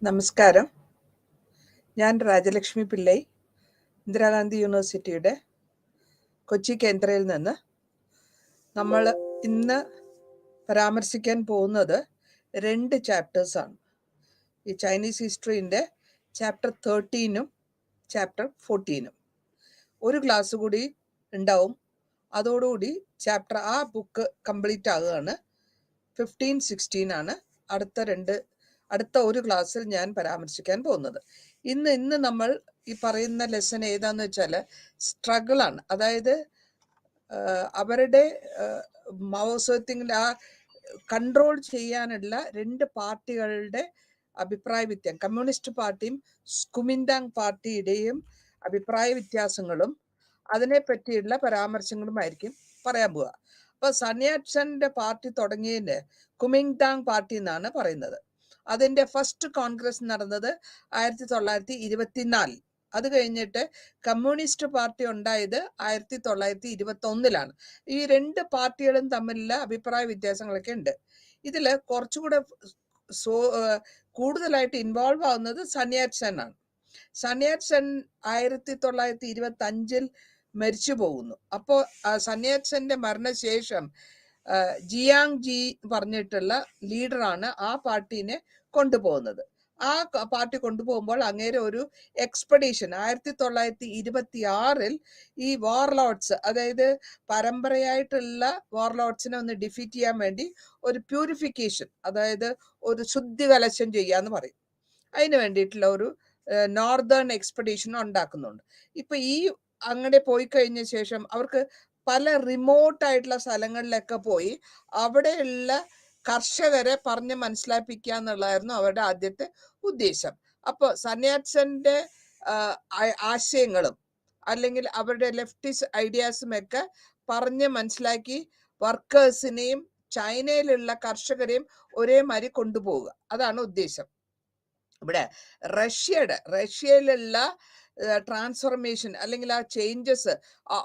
നമസ്കാരം. ഞാൻ രാജലക്ഷ്മി പിള്ളൈ, ഇന്ദിരാഗാന്ധി യൂണിവേഴ്സിറ്റിയുടെ കൊച്ചി കേന്ദ്രയിൽ നിന്ന്. നമ്മൾ ഇന്ന് പരാമർശിക്കാൻ പോകുന്നത് 2 ചാപ്റ്റേഴ്സാണ്. ഈ ചൈനീസ് ഹിസ്റ്ററിൻ്റെ ചാപ്റ്റർ 13ഉം ചാപ്റ്റർ 14ഉം. ഒരു ക്ലാസ് കൂടി ഉണ്ടാവും. അതോടുകൂടി ആ ബുക്ക് കംപ്ലീറ്റ് ആകുകയാണ്. 15-16 ആണ് അടുത്ത ഒരു ക്ലാസ്സിൽ ഞാൻ പരാമർശിക്കാൻ പോകുന്നത്. ഇന്ന് നമ്മൾ ഈ പറയുന്ന ലെസൺ ഏതാന്ന് വെച്ചാൽ സ്ട്രഗിളാണ്. അതായത് അവരുടെ മാവോസത്തിൻ്റെ ആ കൺട്രോൾ ചെയ്യാനുള്ള 2 പാർട്ടികളുടെ അഭിപ്രായ വ്യത്യാസം, കമ്മ്യൂണിസ്റ്റ് പാർട്ടിയും കുമിന്താങ് പാർട്ടിയുടെയും അഭിപ്രായ വ്യത്യാസങ്ങളും അതിനെ പറ്റിയുള്ള പരാമർശങ്ങളുമായിരിക്കും പറയാൻ പോവുക. അപ്പോൾ സന്യാട്സന്റെ പാർട്ടി തുടങ്ങിയതിന് കുമിന്താങ് പാർട്ടി എന്നാണ് പറയുന്നത്. അതിൻ്റെ ഫസ്റ്റ് കോൺഗ്രസ് നടന്നത് 1924. അത് കഴിഞ്ഞിട്ട് കമ്മ്യൂണിസ്റ്റ് പാർട്ടി ഉണ്ടായത് 1921. ഈ 2 പാർട്ടികളും തമ്മിലുള്ള അഭിപ്രായ വ്യത്യാസങ്ങളൊക്കെ ഉണ്ട്. ഇതിൽ കുറച്ചുകൂടെ കൂടുതലായിട്ട് ഇൻവോൾവ് ആവുന്നത് സന്യാട്സൻ ആണ്. സന്യാട്സൻ 1925 മരിച്ചു പോകുന്നു. അപ്പോൾ സന്യാട്സന്റെ മരണശേഷം ജിയാങ് ജി പറഞ്ഞിട്ടുള്ള ലീഡറാണ് ആ പാർട്ടീനെ കൊണ്ടുപോകുന്നത്. ആ പാർട്ടി കൊണ്ടുപോകുമ്പോൾ അങ്ങേരെ ഒരു എക്സ്പെഡീഷൻ 1926 ഈ വാർലോഡ്സ്, അതായത് പരമ്പരയായിട്ടുള്ള വാർലോഡ്സിനെ ഒന്ന് ഡിഫീറ്റ് ചെയ്യാൻ വേണ്ടി ഒരു പ്യൂരിഫിക്കേഷൻ, അതായത് ഒരു ശുദ്ധികലശം ചെയ്യാന്ന് പറയും. അതിന് വേണ്ടിയിട്ടുള്ള ഒരു നോർത്തേൺ എക്സ്പെഡീഷൻ ഉണ്ടാക്കുന്നുണ്ട്. ഇപ്പൊ ഈ അങ്ങനെ പോയി കഴിഞ്ഞ ശേഷം അവർക്ക് പല റിമോട്ടായിട്ടുള്ള സ്ഥലങ്ങളിലൊക്കെ പോയി അവിടെയുള്ള കർഷകരെ പറഞ്ഞ് മനസ്സിലാപ്പിക്കുക എന്നുള്ളതായിരുന്നു അവരുടെ ആദ്യത്തെ ഉദ്ദേശം. അപ്പോൾ സന്യാട്സന്റെ ആശയങ്ങളും അല്ലെങ്കിൽ അവരുടെ ലെഫ്റ്റിസ്റ്റ് ഐഡിയാസും ഒക്കെ പറഞ്ഞ് മനസ്സിലാക്കി വർക്കേഴ്സിനെയും ചൈനയിലുള്ള കർഷകരെയും ഒരേമാതിരി കൊണ്ടുപോവുക, അതാണ് ഉദ്ദേശം. ഇവിടെ റഷ്യയിലുള്ള ട്രാൻസ്ഫോർമേഷൻ അല്ലെങ്കിൽ ആ ചേഞ്ചസ്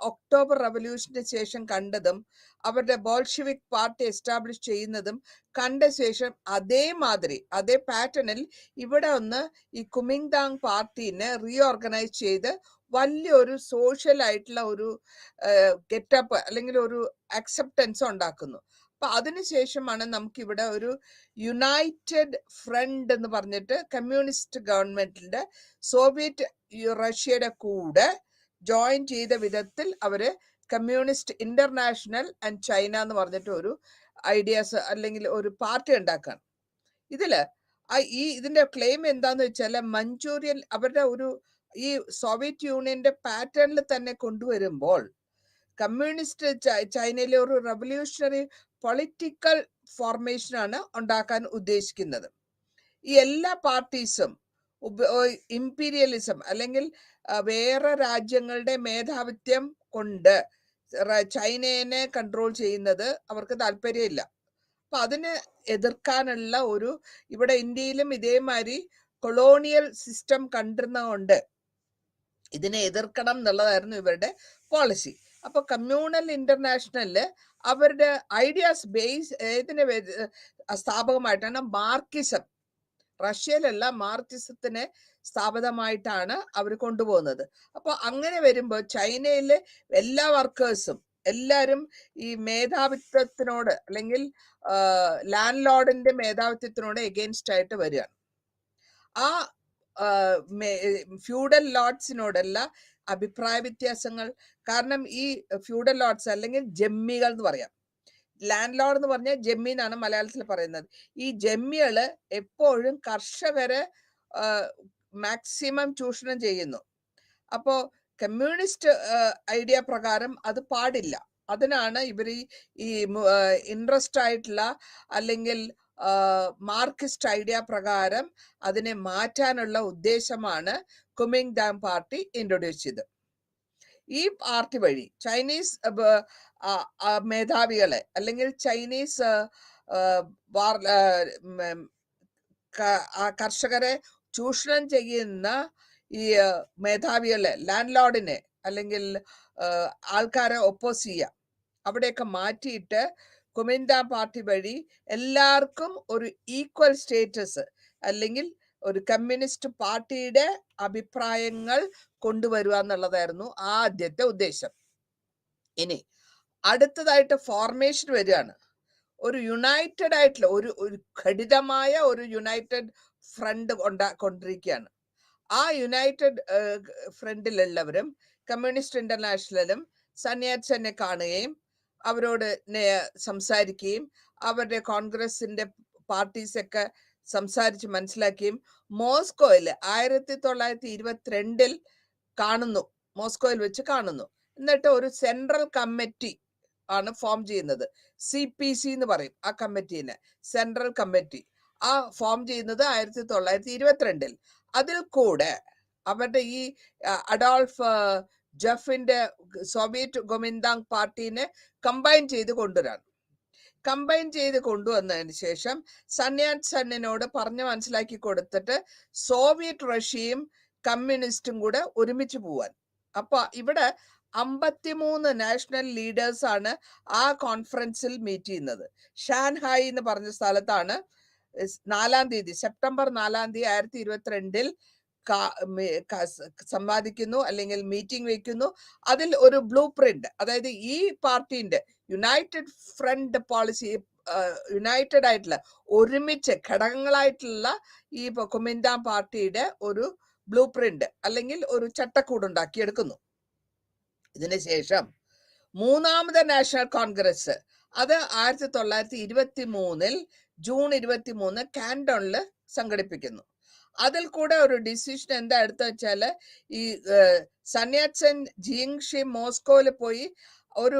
ഒക്ടോബർ റവല്യൂഷന് ശേഷം കണ്ടതും അവരുടെ ബോൾഷെവിക് പാർട്ടി എസ്റ്റാബ്ലിഷ് ചെയ്യുന്നതും കണ്ട ശേഷം അതേ പാറ്റേണിൽ ഇവിടെ ഒന്ന് ഈ കുമിന്താങ് പാർട്ടീനെ റീഓർഗനൈസ് ചെയ്ത് വലിയൊരു സോഷ്യൽ ആയിട്ടുള്ള ഒരു ഗെറ്റപ്പ് അല്ലെങ്കിൽ ഒരു അക്സെപ്റ്റൻസ് ഉണ്ടാക്കുന്നു. അപ്പൊ അതിനുശേഷമാണ് നമുക്കിവിടെ ഒരു യുണൈറ്റഡ് ഫ്രണ്ട് എന്ന് പറഞ്ഞിട്ട് കമ്മ്യൂണിസ്റ്റ് ഗവൺമെന്റിന്റെ സോവിയറ്റ് റഷ്യയുടെ കൂടെ ജോയിൻ ചെയ്ത വിധത്തിൽ അവര് കമ്മ്യൂണിസ്റ്റ് ഇന്റർനാഷണൽ ആൻഡ് ചൈന എന്ന് പറഞ്ഞിട്ട് ഒരു ഐഡിയാസ് അല്ലെങ്കിൽ ഒരു പാർട്ടി ഉണ്ടാക്കാണ്. ഇതിന്റെ ക്ലെയിം എന്താന്ന് വെച്ചാൽ മഞ്ചൂരിയൻ അവരുടെ ഈ സോവിയറ്റ് യൂണിയന്റെ പാറ്റേണിൽ തന്നെ കൊണ്ടുവരുമ്പോൾ കമ്മ്യൂണിസ്റ്റ് ചൈനയിലെ ഒരു റവല്യൂഷണറി പൊളിറ്റിക്കൽ ഫോർമേഷനാണ് ഉണ്ടാക്കാൻ ഉദ്ദേശിക്കുന്നത്. ഈ എല്ലാ പാർട്ടീസും ഇമ്പീരിയലിസം അല്ലെങ്കിൽ വേറെ രാജ്യങ്ങളുടെ മേധാവിത്യം കൊണ്ട് ചൈനയെ കൺട്രോൾ ചെയ്യുന്നത് അവർക്ക് താല്പര്യമില്ല. അപ്പൊ അതിനെ എതിർക്കാനുള്ള ഇവിടെ ഇന്ത്യയിലും ഇതേമാതിരി കൊളോണിയൽ സിസ്റ്റം കണ്ടിരുന്നതുകൊണ്ട് ഇതിനെ എതിർക്കണം എന്നുള്ളതായിരുന്നു ഇവരുടെ പോളിസി. അപ്പൊ കമ്മ്യൂണൽ ഇന്റർനാഷണലില് അവരുടെ ഐഡിയാസ് ബേസ് ഏതിനെ സ്ഥാപകമായിട്ടാണ് മാർക്സിസം. റഷ്യയിലല്ല, മാർക്സിസത്തിനെ സ്ഥാപിതമായിട്ടാണ് അവർ കൊണ്ടുപോകുന്നത്. അപ്പൊ അങ്ങനെ വരുമ്പോൾ ചൈനയിലെ എല്ലാ വർക്കേഴ്സും എല്ലാവരും ഈ മേധാവിത്വത്തിനോട് അല്ലെങ്കിൽ ലാൻഡ് ലോർഡിന്റെ മേധാവിത്വത്തിനോട് എഗെയിൻസ്റ്റ് ആയിട്ട് വരികയാണ്. ആ ഫ്യൂഡൽ ലോർഡ്സിനോടല്ല അഭിപ്രായ വ്യത്യാസങ്ങൾ. കാരണം ഈ ഫ്യൂഡൽ ലോർഡ്സ് അല്ലെങ്കിൽ ജമ്മികൾ എന്ന് പറയാം, ലാൻഡ് ലോർഡ് എന്ന് പറഞ്ഞാൽ ജമ്മി എന്നാണ് മലയാളത്തിൽ പറയുന്നത്. ഈ ജമ്മികള് എപ്പോഴും കർഷകരെ മാക്സിമം ചൂഷണം ചെയ്യുന്നു. അപ്പോ കമ്മ്യൂണിസ്റ്റ് ഐഡിയ പ്രകാരം അത് പാടില്ല. അതിനാണ് ഇവർ ഈ ഇൻട്രസ്റ്റ് ആയിട്ടുള്ള അല്ലെങ്കിൽ മാർക്സിസ്റ്റ് ഐഡിയ പ്രകാരം അതിനെ മാറ്റാനുള്ള ഉദ്ദേശമാണ് കുമിന്താങ് പാർട്ടി ഇൻട്രൊഡ്യൂസ് ചെയ്തത്. ഈ പാർട്ടി വഴി ചൈനീസ് മേധാവികളെ അല്ലെങ്കിൽ ചൈനീസ് കർഷകരെ ചൂഷണം ചെയ്യുന്ന ഈ മേധാവികളെ, ലാൻഡ് ലോർഡിനെ അല്ലെങ്കിൽ ആൾക്കാരെ ഒപ്പോസ് ചെയ്യുക, അവിടെയൊക്കെ മാറ്റിയിട്ട് കുമിന്താങ് പാർട്ടി വഴി എല്ലാവർക്കും ഒരു ഈക്വൽ സ്റ്റേറ്റസ് അല്ലെങ്കിൽ ഒരു കമ്മ്യൂണിസ്റ്റ് പാർട്ടിയുടെ അഭിപ്രായങ്ങൾ കൊണ്ടുവരിക എന്നുള്ളതായിരുന്നു ആദ്യത്തെ ഉദ്ദേശം. ഇനി അടുത്തതായിട്ട് ഫോർമേഷൻ വരികയാണ്. ഒരു യുണൈറ്റഡ് ആയിട്ടുള്ള ഒരു ഘടിതമായ ഒരു യുണൈറ്റഡ് ഫ്രണ്ട് കൊണ്ടിരിക്കുകയാണ്. ആ യുണൈറ്റഡ് ഫ്രണ്ടിലുള്ളവരും കമ്മ്യൂണിസ്റ്റ് ഇന്റർനാഷണലും സന്യാസനെ കാണുകയും അവരോട് സംസാരിക്കുകയും അവരുടെ കോൺഗ്രസിന്റെ പാർട്ടീസൊക്കെ സംസാരിച്ച് മനസ്സിലാക്കുകയും മോസ്കോയിൽ 1922 കാണുന്നു, മോസ്കോയിൽ വെച്ച് കാണുന്നു. എന്നിട്ട് ഒരു സെൻട്രൽ കമ്മിറ്റി ആണ് ഫോം ചെയ്യുന്നത്. CPC എന്ന് പറയും ആ കമ്മിറ്റീനെ, സെൻട്രൽ കമ്മിറ്റി. ആ ഫോം ചെയ്യുന്നത് 1922. അതിൽ കൂടെ അവരുടെ ഈ അഡോൾഫ് ജഫിന്റെ സോവിയറ്റ് ഗോമിന്താങ് പാർട്ടീനെ കമ്പൈൻ ചെയ്ത് കൊണ്ടുവന്നതിന് ശേഷം സന്യാസനോട് പറഞ്ഞ് മനസ്സിലാക്കി കൊടുത്തിട്ട് സോവിയറ്റ് റഷ്യയും കമ്മ്യൂണിസ്റ്റും കൂടെ ഒരുമിച്ച് പോവാൻ. അപ്പൊ ഇവിടെ 53 നാഷണൽ ലീഡേഴ്സ് ആണ് ആ കോൺഫറൻസിൽ മീറ്റ് ചെയ്യുന്നത്. ഷാൻഹായ് എന്ന് പറഞ്ഞ സ്ഥലത്താണ് 4-ാം തീയതി, സെപ്റ്റംബർ 4-ാം തീയതി 1922 സംവാദിക്കുന്നു, അല്ലെങ്കിൽ മീറ്റിംഗ് വെക്കുന്നു. അതിൽ ഒരു ബ്ലൂ പ്രിന്റ്, അതായത് ഈ പാർട്ടിന്റെ യുണൈറ്റഡ് ഫ്രണ്ട് പോളിസി, യുണൈറ്റഡ് ആയിട്ടുള്ള ഒരുമിച്ച് ഘടകങ്ങളായിട്ടുള്ള ഈ കുമിന്താങ് പാർട്ടിയുടെ ഒരു ബ്ലൂ പ്രിന്റ് അല്ലെങ്കിൽ ഒരു ചട്ടക്കൂട് ഉണ്ടാക്കിയെടുക്കുന്നു. ഇതിനുശേഷം 3ാമത് നാഷണൽ കോൺഗ്രസ്, അത് 1923 ജൂൺ 23 കാൻഡോണിൽ സംഘടിപ്പിക്കുന്നു. അതിൽ കൂടെ ഒരു ഡിസിഷൻ എന്താ എടുത്തു വെച്ചാല്, ഈ സന്യാസൻ ജിങ്ഷി മോസ്കോയിൽ പോയി ഒരു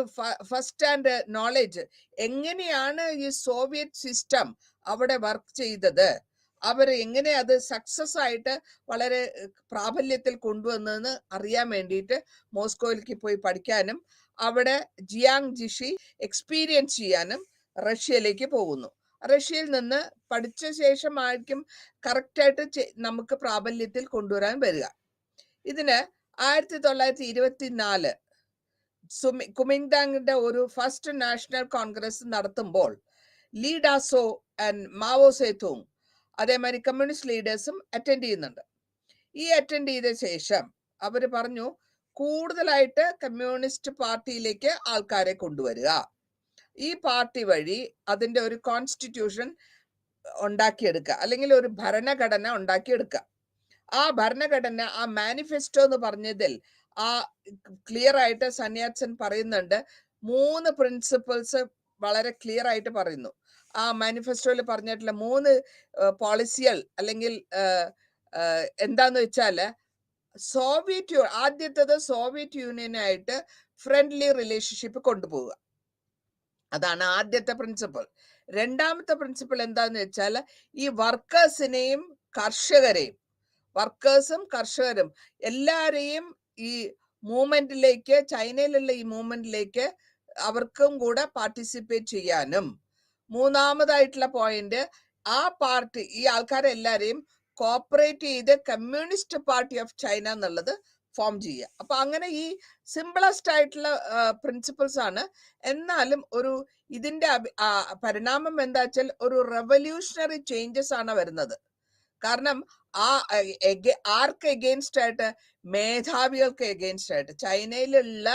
ഫസ്റ്റ് ഹാൻഡ് നോളജ് എങ്ങനെയാണ് ഈ സോവിയറ്റ് സിസ്റ്റം അവിടെ വർക്ക് ചെയ്തത്, അവർ എങ്ങനെ അത് സക്സസ് ആയിട്ട് വളരെ പ്രാബല്യത്തിൽ കൊണ്ടുവന്നതെന്ന് അറിയാൻ വേണ്ടിയിട്ട് മോസ്കോയിലേക്ക് പോയി പഠിക്കാനും അവിടെ ജിയാങ് ജിഷി എക്സ്പീരിയൻസ് ചെയ്യാനും റഷ്യയിലേക്ക് പോകുന്നു. റഷ്യയിൽ നിന്ന് പഠിച്ച ശേഷമായിരിക്കും കറക്റ്റായിട്ട് നമുക്ക് പ്രാബല്യത്തിൽ കൊണ്ടുവരാൻ വരിക. ഇതിന് 1924 കുമിന്താങ്ങിന്റെ ഒരു ഫസ്റ്റ് നാഷണൽ കോൺഗ്രസ് നടത്തുമ്പോൾ Lee Dassault and Mao Zedong, അതേമാതിരി കമ്മ്യൂണിസ്റ്റ് ലീഡേഴ്സും അറ്റൻഡ് ചെയ്യുന്നുണ്ട്. ഈ അറ്റൻഡ് ചെയ്ത ശേഷം അവർ പറഞ്ഞു, കൂടുതലായിട്ട് കമ്മ്യൂണിസ്റ്റ് പാർട്ടിയിലേക്ക് ആൾക്കാരെ കൊണ്ടുവരിക, ഈ പാർട്ടി വഴി അതിന്റെ ഒരു കോൺസ്റ്റിറ്റ്യൂഷൻ ഉണ്ടാക്കിയെടുക്കുക, അല്ലെങ്കിൽ ഒരു ഭരണഘടന ഉണ്ടാക്കിയെടുക്കുക. ആ ഭരണഘടന, ആ മാനിഫെസ്റ്റോ എന്ന് പറഞ്ഞതിൽ ആ ക്ലിയർ ആയിട്ട് സന്യാസൻ പറയുന്നുണ്ട്. 3 പ്രിൻസിപ്പിൾസ് വളരെ ക്ലിയർ ആയിട്ട് പറയുന്നു. ആ മാനിഫെസ്റ്റോയിൽ പറഞ്ഞിട്ടുള്ള 3 പോളിസികൾ അല്ലെങ്കിൽ എന്താന്ന് വെച്ചാല്, ആദ്യത്തേത് സോവിയറ്റ് യൂണിയനായിട്ട് ഫ്രണ്ട്ലി റിലേഷൻഷിപ്പ് കൊണ്ടുപോവുക, അതാണ് ആദ്യത്തെ പ്രിൻസിപ്പിൾ. 2ാമത്തെ പ്രിൻസിപ്പിൾ എന്താന്ന് വെച്ചാൽ, ഈ വർക്കേഴ്സിനെയും കർഷകരെയും, വർക്കേഴ്സും കർഷകരും എല്ലാരെയും ഈ മൂവ്മെന്റിലേക്ക്, ചൈനയിലുള്ള ഈ മൂവ്മെന്റിലേക്ക് അവർക്കും കൂടെ പാർട്ടിസിപ്പേറ്റ് ചെയ്യാനും, 3ാമതായിട്ടുള്ള പോയിന്റ്, ആ പാർട്ടി ഈ ആൾക്കാരെല്ലാരെയും കോപ്പറേറ്റ് ചെയ്ത് കമ്മ്യൂണിസ്റ്റ് പാർട്ടി ഓഫ് ചൈന എന്നുള്ളത് ഫോം ചെയ്യുക. അപ്പൊ അങ്ങനെ ഈ സിമ്പിളസ്റ്റ് ആയിട്ടുള്ള പ്രിൻസിപ്പിൾസ് ആണ്. എന്നാലും ഇതിന്റെ പരിണാമം എന്താ വെച്ചാൽ ഒരു റെവല്യൂഷണറി ചേഞ്ചസ് ആണ് വരുന്നത്. കാരണം ആർക്ക് എഗെയിൻസ്റ്റ് ആയിട്ട്? മേധാവികൾക്ക് എഗെയിൻസ്റ്റ് ആയിട്ട്, ചൈനയിലുള്ള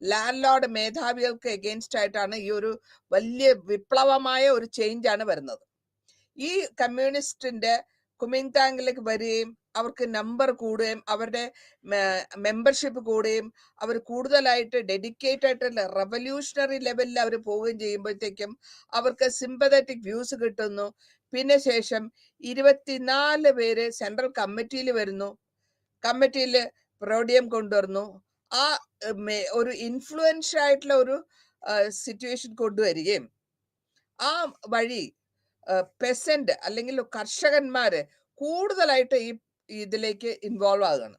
ലാൻഡ് ലോർഡ് മേധാവികൾക്ക് എഗെയിൻസ്റ്റ് ആയിട്ടാണ് ഈ ഒരു വലിയ വിപ്ലവമായ ഒരു ചേഞ്ച് ആണ് വരുന്നത്. ഈ കമ്മ്യൂണിസ്റ്റിന്റെ കുമിന്താങ്ങിലേക്ക് വരികയും അവർക്ക് നമ്പർ കൂടുകയും അവരുടെ മെമ്പർഷിപ്പ് കൂടുകയും അവർ കൂടുതലായിട്ട് ഡെഡിക്കേറ്റ് ആയിട്ടുള്ള റെവല്യൂഷണറി ലെവലിൽ അവർ പോവുകയും ചെയ്യുമ്പോഴത്തേക്കും അവർക്ക് സിമ്പതറ്റിക് വ്യൂസ് കിട്ടുന്നു. പിന്നെ ശേഷം 24 പേര് സെൻട്രൽ കമ്മിറ്റിയിൽ വരുന്നു. കമ്മിറ്റിയിൽ പ്രോഡിയം കൊണ്ടുവരുന്നു. ആ ഒരു ഇൻഫ്ലുവൻഷ്യൽ ആയിട്ടുള്ള ഒരു സിറ്റുവേഷൻ കൊണ്ടുവരികയും ആ വഴി പെസന്റ് അല്ലെങ്കിൽ കർഷകന്മാര് കൂടുതലായിട്ട് ഇതിലേക്ക് ഇൻവോൾവ് ആകുകയാണ്.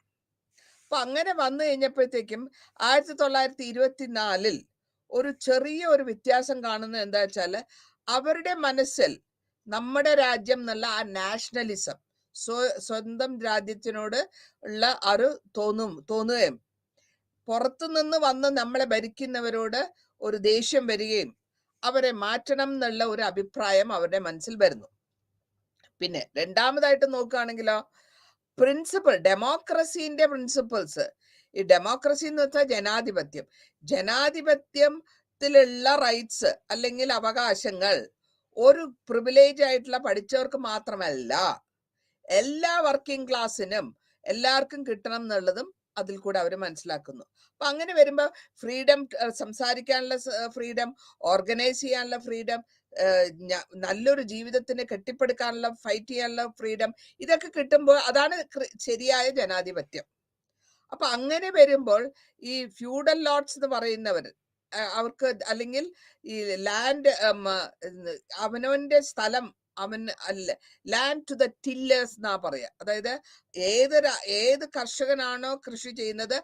അപ്പൊ അങ്ങനെ വന്നു കഴിഞ്ഞപ്പോഴത്തേക്കും 1924 ഒരു ചെറിയ ഒരു വ്യത്യാസം കാണുന്നത് എന്താ വെച്ചാല്, അവരുടെ മനസ്സിൽ നമ്മുടെ രാജ്യം എന്നുള്ള ആ നാഷണലിസം, സ്വന്തം രാജ്യത്തിനോട് ഉള്ള ഒരു തോന്നുകയും പുറത്തുനിന്ന് വന്ന് നമ്മളെ ഭരിക്കുന്നവരോട് ഒരു ദേഷ്യം വരികയും അവരെ മാറ്റണം എന്നുള്ള ഒരു അഭിപ്രായം അവരുടെ മനസ്സിൽ വരുന്നു. പിന്നെ രണ്ടാമതായിട്ട് നോക്കുകയാണെങ്കിലോ, ഡെമോക്രസീന്റെ പ്രിൻസിപ്പിൾസ്. ഈ ഡെമോക്രസി എന്ന് വെച്ചാൽ ജനാധിപത്യം. ജനാധിപത്യത്തിലുള്ള റൈറ്റ്സ് അല്ലെങ്കിൽ അവകാശങ്ങൾ ഒരു പ്രിവിലേജ് ആയിട്ടുള്ള പഠിച്ചവർക്ക് മാത്രമല്ല, എല്ലാ വർക്കിംഗ് ക്ലാസ്സിനും എല്ലാവർക്കും കിട്ടണം എന്നുള്ളതും അതിൽ കൂടെ അവർ മനസ്സിലാക്കുന്നു. അപ്പൊ അങ്ങനെ വരുമ്പോ ഫ്രീഡം, സംസാരിക്കാനുള്ള ഫ്രീഡം, ഓർഗനൈസ് ചെയ്യാനുള്ള ഫ്രീഡം, നല്ലൊരു ജീവിതത്തിന് കെട്ടിപ്പടുക്കാനുള്ള, ഫൈറ്റ് ചെയ്യാനുള്ള ഫ്രീഡം, ഇതൊക്കെ കിട്ടുമ്പോൾ അതാണ് ശരിയായ ജനാധിപത്യം. അപ്പൊ അങ്ങനെ വരുമ്പോൾ ഈ ഫ്യൂഡൽ ലോർഡ്സ് എന്ന് പറയുന്നവർ, അവർക്ക് അല്ലെങ്കിൽ ഈ ലാൻഡ്, അവനവന്റെ സ്ഥലം അവൻ അല്ല, ലാൻഡ് ടു ദ ടില്ലേഴ്സ് എന്നാ പറയാ. അതായത് ഏത് കർഷകനാണോ കൃഷി ചെയ്യുന്നത്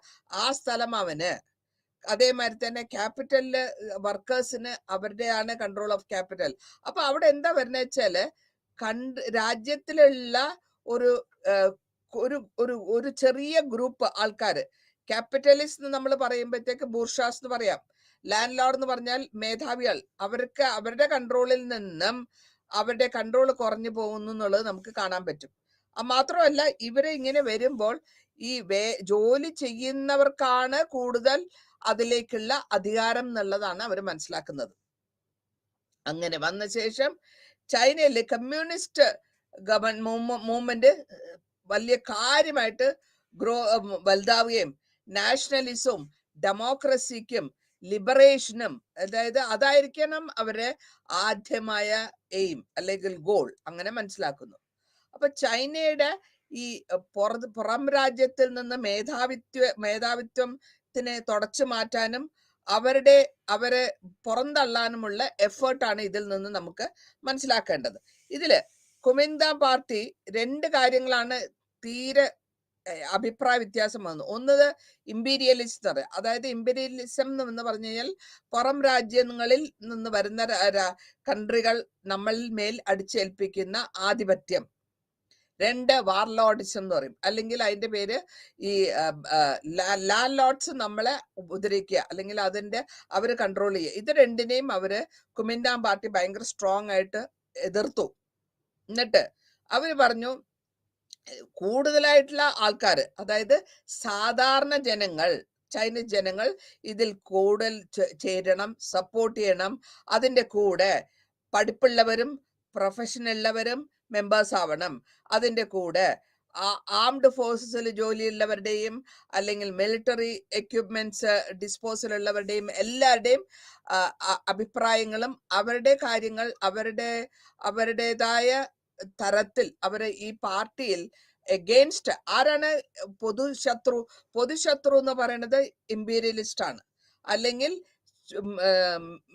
ആ സ്ഥലം അവന്. അതേമാതിരി തന്നെ ക്യാപിറ്റലില് വർക്കേഴ്സിന് അവരുടെയാണ് കൺട്രോൾ ഓഫ് ക്യാപിറ്റൽ. അപ്പൊ അവിടെ എന്താ വരുന്ന വെച്ചാല്, രാജ്യത്തിലുള്ള ഒരു ഒരു ഒരു ഒരു ചെറിയ ഗ്രൂപ്പ് ആൾക്കാര്, ക്യാപിറ്റലിസ്റ്റ് നമ്മൾ പറയുമ്പോഴത്തേക്ക് ബൂർഷാസ് എന്ന് പറയാം, ലാൻഡ് ലോർഡ് എന്ന് പറഞ്ഞാൽ മേധാവികൾ, അവർക്ക് അവരുടെ കൺട്രോളിൽ നിന്നും അവരുടെ കൺട്രോൾ കുറഞ്ഞു പോകുന്നു എന്നുള്ളത് നമുക്ക് കാണാൻ പറ്റും. മാത്രമല്ല ഇവരെ ഇങ്ങനെ വരുമ്പോൾ ഈ ജോലി ചെയ്യുന്നവർക്കാണ് കൂടുതൽ അതിലേക്കുള്ള അധികാരം എന്നുള്ളതാണ് അവർ മനസ്സിലാക്കുന്നത്. അങ്ങനെ വന്ന ശേഷം ചൈനയിലെ കമ്മ്യൂണിസ്റ്റ് മൂവ്മെന്റ് വലിയ കാര്യമായിട്ട് വലുതാവുകയും നാഷണലിസവും ഡെമോക്രസിക്കും ലിബറേഷനും, അതായത് അതായിരിക്കണം അവരെ ആദ്യമായ എയിം അല്ലെങ്കിൽ ഗോൾ, അങ്ങനെ മനസ്സിലാക്കുന്നു. അപ്പൊ ചൈനയുടെ ഈ പുറം രാജ്യത്തിൽ നിന്ന് മേധാവിത്വത്തിനെ തുടച്ചു മാറ്റാനും അവരെ പുറന്തള്ളാനുമുള്ള എഫേർട്ടാണ് ഇതിൽ നിന്ന് നമുക്ക് മനസ്സിലാക്കേണ്ടത്. ഇതില് കുമിന്താൻ പാർട്ടി രണ്ട് കാര്യങ്ങളാണ് തീരെ അഭിപ്രായ വ്യത്യാസം വന്നു. ഒന്ന് ഇമ്പീരിയലിസ്റ്റ്, അതായത് ഇമ്പീരിയലിസം എന്ന് പറഞ്ഞു കഴിഞ്ഞാൽ പുറം രാജ്യങ്ങളിൽ നിന്ന് വരുന്ന കൺട്രികൾ നമ്മളിൽ മേൽ അടിച്ചേൽപ്പിക്കുന്ന ആധിപത്യം. രണ്ട്, വാർലോഡിസം എന്ന് പറയും, അല്ലെങ്കിൽ അതിന്റെ പേര് ഈ ലാൻഡ് ലോർഡ്സ് നമ്മളെ ഉപദ്രവിക്കുക അല്ലെങ്കിൽ അവര് കൺട്രോൾ ചെയ്യുക. ഇത് രണ്ടിനെയും കുമിന്താൻ പാർട്ടി ഭയങ്കര സ്ട്രോങ് ആയിട്ട് എതിർത്തു. എന്നിട്ട് അവര് പറഞ്ഞു, കൂടുതലായിട്ടുള്ള ആൾക്കാർ, അതായത് സാധാരണ ജനങ്ങൾ, ചൈനീസ് ജനങ്ങൾ ഇതിൽ കൂടുതൽ ചേരണം, സപ്പോർട്ട് ചെയ്യണം. അതിന്റെ കൂടെ പഠിപ്പുള്ളവരും പ്രൊഫഷനുള്ളവരും മെമ്പേഴ്സ് ആവണം. അതിന്റെ കൂടെ ആംഡ് ഫോഴ്സസിൽ ജോലിയുള്ളവരുടെയും അല്ലെങ്കിൽ മിലിറ്ററി എക്യുപ്മെന്റ്സ് ഡിസ്പോസലുള്ളവരുടെയും എല്ലാവരുടെയും അഭിപ്രായങ്ങളും അവരുടെ കാര്യങ്ങൾ അവരുടേതായ തരത്തിൽ അവര് ഈ പാർട്ടിയിൽ എഗെയിൻസ്റ്റ് ആരാണ്? പൊതുശത്രു എന്ന് പറയുന്നത് ഇമ്പീരിയലിസ്റ്റ് ആണ്, അല്ലെങ്കിൽ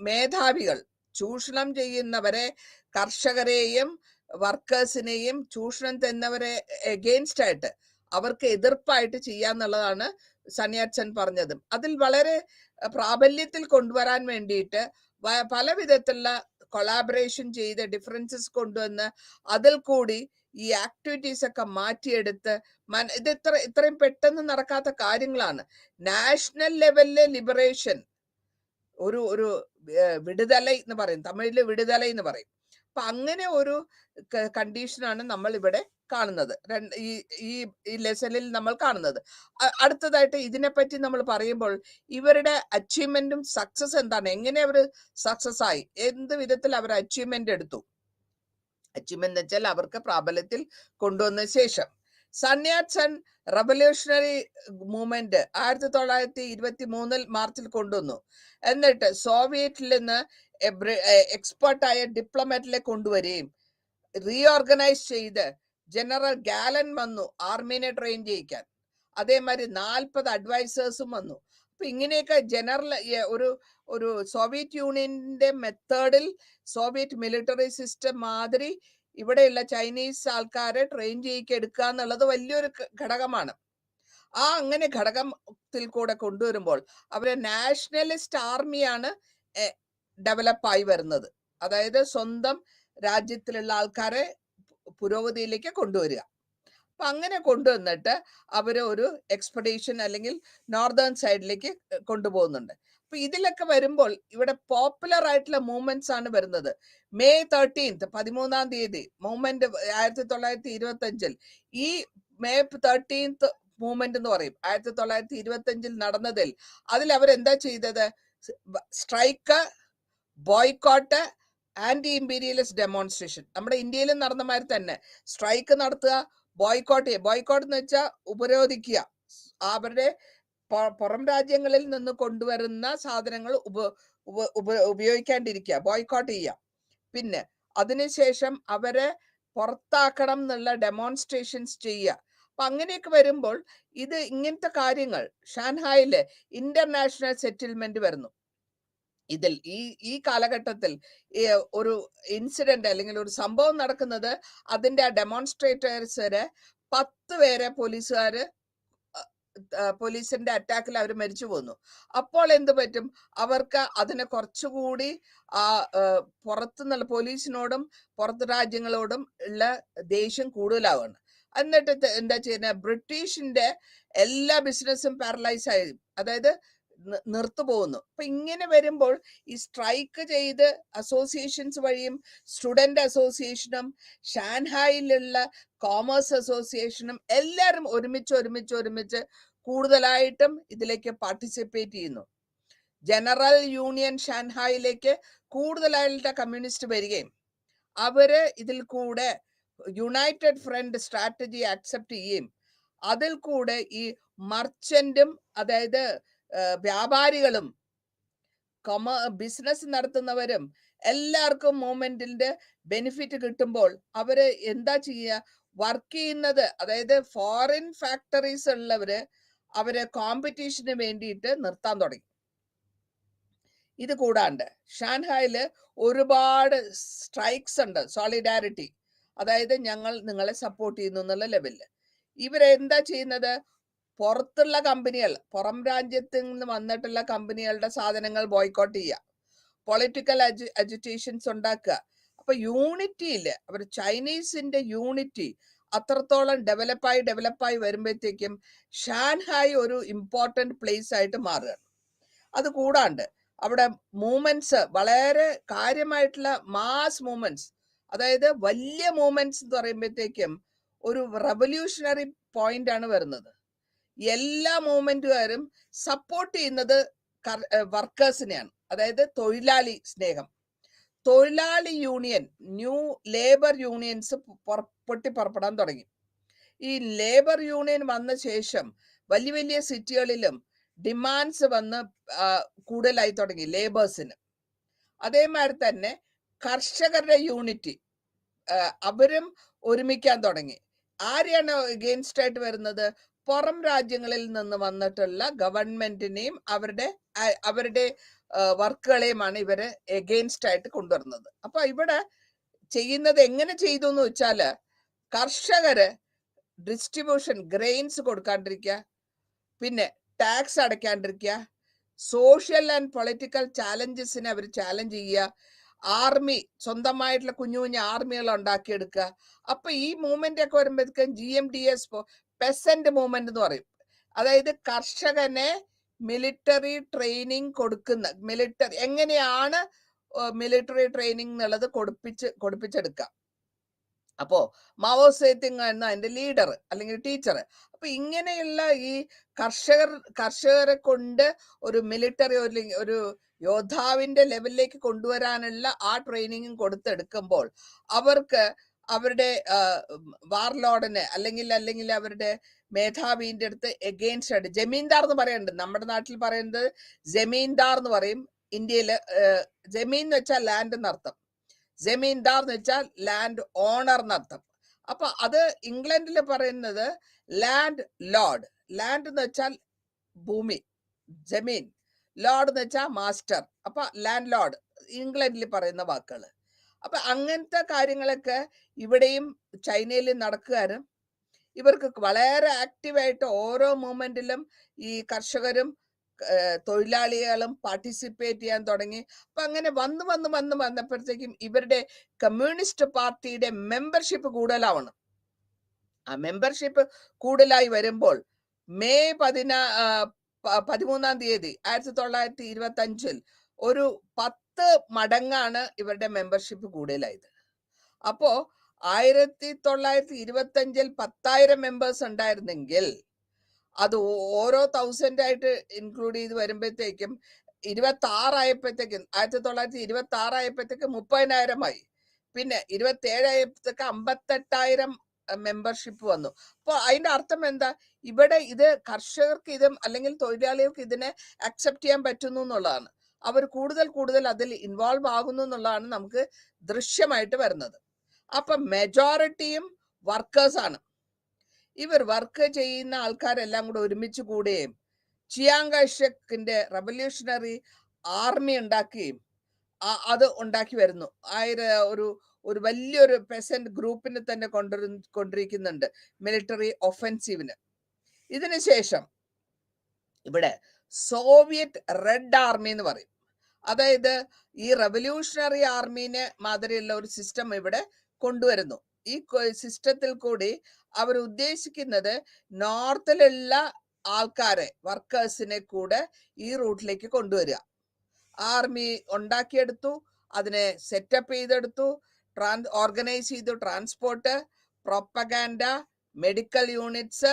മേധാവികൾ ചൂഷണം ചെയ്യുന്നവരെ, കർഷകരെയും വർക്കേഴ്സിനെയും ചൂഷണം തന്നവരെ എഗെയിൻസ്റ്റ് ആയിട്ട് അവർക്ക് എതിർപ്പായിട്ട് ചെയ്യാന്നുള്ളതാണ് സന്യാച്ചൻ പറഞ്ഞത്. അതിൽ വളരെ പ്രാബല്യത്തിൽ കൊണ്ടുവരാൻ വേണ്ടിയിട്ട് പല വിധത്തിലുള്ള കൊളാബറേഷൻ ചെയ്ത് ഡിഫറൻസസ് കൊണ്ടുവന്ന് അതിൽ കൂടി ഈ ആക്ടിവിറ്റീസ് ഒക്കെ മാറ്റിയെടുത്ത് ഇത് ഇത്രയും പെട്ടെന്ന് നടക്കാത്ത കാര്യങ്ങളാണ്. നാഷണൽ ലെവലിലെ ലിബറേഷൻ, ഒരു വിടുതല എന്ന് പറയും, തമിഴില് വിടുതല എന്ന് പറയും. അപ്പൊ അങ്ങനെ ഒരു കണ്ടീഷനാണ് നമ്മൾ ഇവിടെ കാണുന്നത്, ഈ ലെസണിൽ നമ്മൾ കാണുന്നത്. അടുത്തതായിട്ട് ഇതിനെപ്പറ്റി നമ്മൾ പറയുമ്പോൾ ഇവരുടെ അച്ചീവ്മെന്റും സക്സസ് എന്താണ്, എങ്ങനെ അവർ സക്സസ് ആയി, എന്ത് വിധത്തിൽ അവർ അച്ചീവ്മെന്റ് എടുത്തു. അച്ചീവ്മെന്റ് വെച്ചാൽ അവർക്ക് പ്രാബല്യത്തിൽ കൊണ്ടുവന്ന ശേഷം സന്യാസൻ റവല്യൂഷണറി മൂവ്മെന്റ് 1923 മാർച്ചിൽ കൊണ്ടുവന്നു. എന്നിട്ട് സോവിയറ്റിൽ നിന്ന് എക്സ്പെർട്ടായ ഡിപ്ലോമാറ്റിലെ കൊണ്ടുവരികയും റീഓർഗനൈസ് ചെയ്ത് ജനറൽ ഗാലൻ വന്നു ആർമീനെ ട്രെയിൻ ചെയ്യിക്കാൻ. അതേമാതിരി 40 അഡ്വൈസേഴ്സും വന്നു. അപ്പൊ ഇങ്ങനെയൊക്കെ ഒരു സോവിയറ്റ് യൂണിയന്റെ മെത്തേഡിൽ സോവിയറ്റ് മിലിറ്ററി സിസ്റ്റം മാതിരി ഇവിടെയുള്ള ചൈനീസ് ആൾക്കാരെ ട്രെയിൻ ചെയ്യിക്കെടുക്കുക എന്നുള്ളത് വലിയൊരു ഘടകമാണ്. അങ്ങനെ ഘടകത്തിൽ കൂടെ കൊണ്ടുവരുമ്പോൾ അവരെ നാഷണലിസ്റ്റ് ആർമിയാണ് ഡെവലപ്പായി വരുന്നത്. അതായത് സ്വന്തം രാജ്യത്തിലുള്ള ആൾക്കാരെ പുരോഗതിയിലേക്ക് കൊണ്ടുവരിക. അപ്പൊ അങ്ങനെ കൊണ്ടുവന്നിട്ട് അവര് ഒരു എക്സ്പെഡീഷൻ അല്ലെങ്കിൽ നോർത്തേൺ സൈഡിലേക്ക് കൊണ്ടുപോകുന്നുണ്ട്. അപ്പൊ ഇതിലൊക്കെ വരുമ്പോൾ ഇവിടെ പോപ്പുലർ ആയിട്ടുള്ള മൂവ്മെന്റ്സ് ആണ് വരുന്നത്. മെയ് 13 13-ാം തീയതി മൂവ്മെന്റ് 1925 ഈ മെയ് 13 മൂവ്മെന്റ് എന്ന് പറയും 1925 നടന്നതിൽ അതിൽ അവരെന്താ ചെയ്തത്? Strike, boycott, anti imperialist demonstration. നമ്മുടെ ഇന്ത്യയിലും നടന്ന മാതിരി തന്നെ സ്ട്രൈക്ക് നടത്തുക, ബോയ്ക്കോട്ട് എന്ന് വെച്ചാൽ ഉപരോധിക്കുക, അവരുടെ പുറം രാജ്യങ്ങളിൽ നിന്ന് കൊണ്ടുവരുന്ന സാധനങ്ങൾ ഉപയോഗിക്കാണ്ടിരിക്കുക, ബോയ്ക്കോട്ട് ചെയ്യുക. പിന്നെ അതിനുശേഷം അവരെ പുറത്താക്കണം എന്നുള്ള ഡെമോൺസ്ട്രേഷൻസ് ചെയ്യുക. അപ്പൊ അങ്ങനെയൊക്കെ വരുമ്പോൾ ഇത് ഇങ്ങനത്തെ കാര്യങ്ങൾ ഷാൻഹായില് ഇന്റർനാഷണൽ സെറ്റിൽമെന്റ് വരുന്നു. ഇതിൽ ഈ കാലഘട്ടത്തിൽ ഒരു ഇൻസിഡന്റ് അല്ലെങ്കിൽ ഒരു സംഭവം നടക്കുന്നത്, അതിന്റെ ആ ഡെമോൺസ്ട്രേറ്റേഴ്സ് 10 പേരെ പോലീസിന്റെ അറ്റാക്കിൽ അവർ മരിച്ചു പോന്നു. അപ്പോൾ എന്ത് പറ്റും? അവർക്ക് അതിനെ കുറച്ചുകൂടി പുറത്തുനിന്നുള്ള പോലീസിനോടും പുറത്ത് രാജ്യങ്ങളോടും ഉള്ള ദേഷ്യം കൂടുതലാവാണ്. എന്നിട്ട് എന്താ ചെയ്യുന്നത്? ബ്രിട്ടീഷിന്റെ എല്ലാ ബിസിനസ്സും പാരലൈസ് ആയി, അതായത് നിർത്തുപോകുന്നു. അപ്പൊ ഇങ്ങനെ വരുമ്പോൾ ഈ സ്ട്രൈക്ക് ചെയ്ത് അസോസിയേഷൻസ് വഴിയും സ്റ്റുഡന്റ് അസോസിയേഷനും ഷാൻഹായിലുള്ള കോമേഴ്സ് അസോസിയേഷനും എല്ലാവരും ഒരുമിച്ച് കൂടുതലായിട്ടും ഇതിലേക്ക് പാർട്ടിസിപ്പേറ്റ് ചെയ്യുന്നു. ജനറൽ യൂണിയൻ ഷാൻഹായിലേക്ക് കൂടുതലായിട്ട് കമ്മ്യൂണിസ്റ്റ് വരികയും അവര് ഇതിൽ കൂടെ യുണൈറ്റഡ് ഫ്രണ്ട് സ്ട്രാറ്റജി അക്സെപ്റ്റ് ചെയ്യുകയും അതിൽ കൂടെ ഈ മർച്ചന്റും, അതായത് വ്യാപാരികളും ബിസിനസ് നടത്തുന്നവരും എല്ലാവർക്കും മൂവ്മെന്റിന്റെ ബെനിഫിറ്റ് കിട്ടുമ്പോൾ അവര് എന്താ ചെയ്യുക? വർക്ക് ചെയ്യുന്നത്, അതായത് ഫോറിൻ ഫാക്ടറീസ് ഉള്ളവര് അവരെ കോമ്പറ്റീഷന് വേണ്ടിയിട്ട് നിർത്താൻ തുടങ്ങി. ഇത് കൂടാണ്ട് ഷാൻഹായില് ഒരുപാട് സ്ട്രൈക്സ് ഉണ്ട്, സോളിഡാരിറ്റി, അതായത് ഞങ്ങൾ നിങ്ങളെ സപ്പോർട്ട് ചെയ്യുന്നു എന്നുള്ള ലെവലില്. ഇവരെന്താ ചെയ്യുന്നത്? പുറത്തുള്ള കമ്പനികൾ, പുറം രാജ്യത്ത് നിന്ന് വന്നിട്ടുള്ള കമ്പനികളുടെ സാധനങ്ങൾ ബോയ്ക്കോട്ട് ചെയ്യുക, പൊളിറ്റിക്കൽ അജിറ്റേഷൻസ് ഉണ്ടാക്കുക. അപ്പൊ യൂണിറ്റിയില് അവർ ചൈനീസിന്റെ യൂണിറ്റി അത്രത്തോളം ഡെവലപ്പായി വരുമ്പോഴത്തേക്കും ഷാൻഹായ് ഒരു ഇമ്പോർട്ടന്റ് പ്ലേസ് ആയിട്ട് മാറുകയാണ്. അത് കൂടാണ്ട് അവിടെ മൂവ്മെന്റ്സ്, വളരെ കാര്യമായിട്ടുള്ള മാസ് മൂവ്മെന്റ്സ്, അതായത് വലിയ മൂവ്മെന്റ്സ് എന്ന് പറയുമ്പോഴത്തേക്കും ഒരു റെവല്യൂഷണറി പോയിന്റ് ആണ് വരുന്നത്. എല്ലാ മൂവ്മെന്റുകാരും സപ്പോർട്ട് ചെയ്യുന്നത് വർക്കേഴ്സിനെയാണ്, അതായത് തൊഴിലാളി സ്നേഹം. തൊഴിലാളി യൂണിയൻ, ന്യൂ ലേബർ യൂണിയൻസ് പൊട്ടിപ്പുറപ്പെടാൻ തുടങ്ങി. ഈ ലേബർ യൂണിയൻ വന്ന ശേഷം വലിയ വലിയ സിറ്റികളിലും ഡിമാൻഡ്സ് വന്ന് കൂടുതലായി തുടങ്ങി ലേബേഴ്സിന്. അതേമാതിരി തന്നെ കർഷകരുടെ യൂണിറ്റി, അവരും ഒരുമിക്കാൻ തുടങ്ങി. ആരെയാണ് എഗെയിൻസ്റ്റ് ആയിട്ട് വരുന്നത്? പുറം രാജ്യങ്ങളിൽ നിന്ന് വന്നിട്ടുള്ള ഗവൺമെന്റിനെയും അവരുടെ വർക്കുകളെയുമാണ് ഇവര് എഗെയിൻസ്റ്റ് ആയിട്ട് കൊണ്ടുവരുന്നത്. അപ്പൊ ഇവിടെ ചെയ്യുന്നത് എങ്ങനെ ചെയ്തു എന്ന് വെച്ചാല്, കർഷകര് ഡിസ്ട്രിബ്യൂഷൻ ഗ്രെയിൻസ് കൊടുക്കാണ്ടിരിക്കുക, പിന്നെ ടാക്സ് അടയ്ക്കാണ്ടിരിക്കുക, സോഷ്യൽ ആൻഡ് പൊളിറ്റിക്കൽ ചാലഞ്ചസിനെ അവർ ചാലഞ്ച് ചെയ്യുക, ആർമി, സ്വന്തമായിട്ടുള്ള കുഞ്ഞു ആർമികൾ ഉണ്ടാക്കിയെടുക്കുക. അപ്പൊ ഈ മൂവ്മെന്റ് ഒക്കെ വരുമ്പോഴത്തേക്കും GMDS പെസന്റ് മൂവ്മെന്റ് എന്ന് പറയും. അതായത് കർഷകനെ മിലിറ്ററി ട്രെയിനിങ് കൊടുക്കുന്ന, എങ്ങനെയാണ് മിലിറ്ററി ട്രെയിനിങ് എന്നുള്ളത് കൊടുപ്പിച്ചെടുക്കുക. അപ്പോ മാവോ സേതുങ് എന്ന അതിന്റെ ലീഡർ അല്ലെങ്കിൽ ടീച്ചർ. അപ്പൊ ഇങ്ങനെയുള്ള ഈ കർഷകരെ കൊണ്ട് ഒരു മിലിറ്ററി, ഒരു യോദ്ധാവിന്റെ ലെവലിലേക്ക് കൊണ്ടുവരാനുള്ള ആ ട്രെയിനിങ്ങും കൊടുത്തെടുക്കുമ്പോൾ അവർക്ക് അവരുടെ വാർലോഡിന് അല്ലെങ്കിൽ അവരുടെ മേധാവിന്റെ അടുത്ത് എഗെയിൻസ്റ്റ് ആയിട്ട്, ജമീന്ദാർ എന്ന് പറയുന്നുണ്ട്, നമ്മുടെ നാട്ടിൽ പറയുന്നത് ജമീന്ദാർ എന്ന് പറയും. ഇന്ത്യയില് ജമീൻ എന്ന് വെച്ചാൽ ലാൻഡ് എന്നർത്ഥം, ജമീന്ദാർ എന്ന് വെച്ചാൽ ലാൻഡ് ഓണർ എന്നർത്ഥം. അപ്പൊ അത് ഇംഗ്ലണ്ടിൽ പറയുന്നത് ലാൻഡ് ലോർഡ്. ലാൻഡ് എന്ന് വെച്ചാൽ ഭൂമി, ജമീൻ. ലോർഡ് എന്ന് വെച്ചാൽ മാസ്റ്റർ. അപ്പൊ ലാൻഡ് ലോർഡ് ഇംഗ്ലണ്ടിൽ പറയുന്ന വാക്കുകൾ. അപ്പൊ അങ്ങനത്തെ കാര്യങ്ങളൊക്കെ ഇവിടെയും ചൈനയിൽ നടക്കാനും ഇവർക്ക് വളരെ ആക്റ്റീവായിട്ട് ഓരോ മൂവ്മെന്റിലും ഈ കർഷകരും തൊഴിലാളികളും പാർട്ടിസിപ്പേറ്റ് ചെയ്യാൻ തുടങ്ങി. അപ്പൊ അങ്ങനെ വന്നപ്പോഴത്തേക്കും ഇവരുടെ കമ്മ്യൂണിസ്റ്റ് പാർട്ടിയുടെ മെമ്പർഷിപ്പ് കൂടുതലാവണം. ആ മെമ്പർഷിപ്പ് കൂടുതലായി വരുമ്പോൾ മെയ് 13-ാം തീയതി 1925 ഒരു 10 മടങ്ങാണ് ഇവരുടെ മെമ്പർഷിപ്പ് കൂടുതലായത്. അപ്പോ 1925 10,000 മെമ്പേഴ്സ് ഉണ്ടായിരുന്നെങ്കിൽ അത് ഓരോ 1000 ആയിട്ട് ഇൻക്ലൂഡ് ചെയ്ത് വരുമ്പോഴത്തേക്കും 26 ആയപ്പോഴത്തേക്കും 1926 ആയപ്പോഴത്തേക്ക് 30,000 ആയി. പിന്നെ 27 ആയപ്പോഴത്തേക്ക് 58,000 മെമ്പർഷിപ്പ് വന്നു. അപ്പൊ അതിന്റെ അർത്ഥം എന്താ? ഇവിടെ ഇത് കർഷകർക്ക് ഇതും അല്ലെങ്കിൽ തൊഴിലാളികൾക്ക് ഇതിനെ അക്സെപ്റ്റ് ചെയ്യാൻ പറ്റുന്നു എന്നുള്ളതാണ്. അവർ കൂടുതൽ അതിൽ ഇൻവോൾവ് ആകുന്നു എന്നുള്ളതാണ് നമുക്ക് ദൃശ്യമായിട്ട് വരുന്നത്. അപ്പൊ മെജോറിറ്റിയും വർക്കേഴ്സ് ആണ്. ഇവർ വർക്ക് ചെയ്യുന്ന ആൾക്കാരെല്ലാം കൂടെ ഒരുമിച്ച് കൂടുകയും ചിയാങ് കൈഷക്കിന്റെ റവല്യൂഷണറി ആർമി ഉണ്ടാക്കുകയും അത് ഉണ്ടാക്കി വരുന്നു. ഒരു വലിയൊരു പെസന്റ് ഗ്രൂപ്പിനെ തന്നെ കൊണ്ടിരിക്കുന്നുണ്ട് മിലിറ്ററി ഒഫൻസീവിന്. ഇതിനുശേഷം ഇവിടെ സോവിയറ്റ് റെഡ് ആർമി എന്ന് പറയും. അതായത് ഈ റവല്യൂഷണറി ആർമീനെ മാതിരിയുള്ള ഒരു സിസ്റ്റം ഇവിടെ കൊണ്ടുവരുന്നു. ഈ സിസ്റ്റത്തിൽ കൂടി അവർ ഉദ്ദേശിക്കുന്നത് നോർത്തിലുള്ള ആൾക്കാരെ, വർക്കേഴ്സിനെ കൂടെ ഈ റൂട്ടിലേക്ക് കൊണ്ടുവരിക. ആർമി ഉണ്ടാക്കിയെടുത്തു, അതിനെ സെറ്റപ്പ് ചെയ്തെടുത്തു, ഓർഗനൈസ് ചെയ്തു, ട്രാൻസ്പോർട്ട്, പ്രൊപ്പഗാൻഡ, മെഡിക്കൽ യൂണിറ്റ്സ്,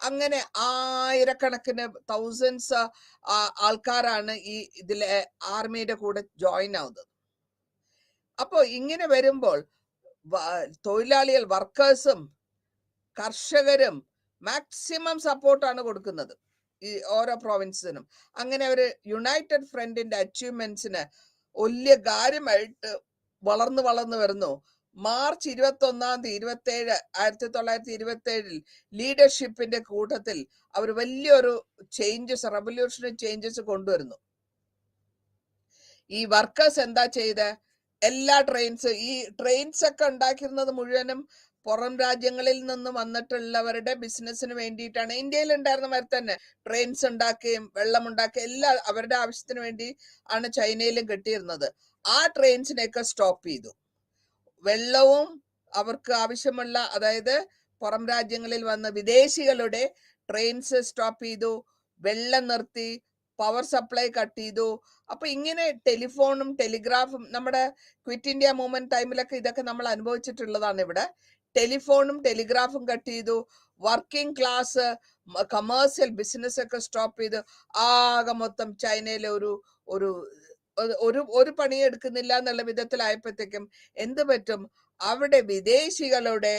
അങ്ങനെ ആയിരക്കണക്കിന് തൗസൻഡ്സ് ആൾക്കാരാണ് ഈ ഇതിലെ ആർമിയുടെ കൂടെ ജോയിൻ ആവുന്നത്. അപ്പോ ഇങ്ങനെ വരുമ്പോൾ തൊഴിലാളികൾ, വർക്കേഴ്സും കർഷകരും മാക്സിമം സപ്പോർട്ടാണ് കൊടുക്കുന്നത് ഈ ഓരോ പ്രോവിൻസിനും. അങ്ങനെ ഒരു യുണൈറ്റഡ് ഫ്രണ്ടിന്റെ അച്ചീവ്മെന്റ്സിന് വലിയ കാര്യമായിട്ട് വളർന്നു വരുന്നു. മാർച്ച് 21-27 1927 ലീഡർഷിപ്പിന്റെ കൂട്ടത്തിൽ അവർ വലിയൊരു ചേഞ്ചസ്, റവല്യൂഷണറി ചേഞ്ചസ് കൊണ്ടുവരുന്നു. ഈ വർക്കേഴ്സ് എന്താ ചെയ്ത്? എല്ലാ ഈ ട്രെയിൻസ് ഒക്കെ ഉണ്ടാക്കിയിരുന്നത് മുഴുവനും പുറം രാജ്യങ്ങളിൽ നിന്ന് വന്നിട്ടുള്ളവരുടെ ബിസിനസ്സിന് വേണ്ടിയിട്ടാണ്. ഇന്ത്യയിൽ ഉണ്ടായിരുന്ന മാതിരി തന്നെ ട്രെയിൻസ് ഉണ്ടാക്കുകയും വെള്ളം ഉണ്ടാക്കുകയും എല്ലാം അവരുടെ ആവശ്യത്തിന് വേണ്ടി ആണ് ചൈനയിലും കെട്ടിയിരുന്നത്. ആ ട്രെയിൻസിനെയൊക്കെ സ്റ്റോപ്പ് ചെയ്തു. വെള്ളവും അവർക്ക് ആവശ്യമുള്ള, അതായത് പുറം രാജ്യങ്ങളിൽ വന്ന വിദേശികളുടെ ട്രെയിൻസ് സ്റ്റോപ്പ് ചെയ്തു, വെള്ളം നിർത്തി, പവർ സപ്ലൈ കട്ട് ചെയ്തു. അപ്പൊ ഇങ്ങനെ ടെലിഫോണും ടെലിഗ്രാഫും നമ്മുടെ ക്വിറ്റ് ഇന്ത്യ മൂവ്മെന്റ് ടൈമിലൊക്കെ ഇതൊക്കെ നമ്മൾ അനുഭവിച്ചിട്ടുള്ളതാണ്. ഇവിടെ ടെലിഫോണും ടെലിഗ്രാഫും കട്ട് ചെയ്തു, വർക്കിംഗ് ക്ലാസ്, കമേഴ്സ്യൽ ബിസിനസ് ഒക്കെ സ്റ്റോപ്പ് ചെയ്തു. ആകെ മൊത്തം ചൈനയിലെ ഒരു പണിയെടുക്കുന്നില്ല എന്നുള്ള വിധത്തിലായപ്പോഴത്തേക്കും എന്ത് പറ്റും? അവിടെ വിദേശികളുടെ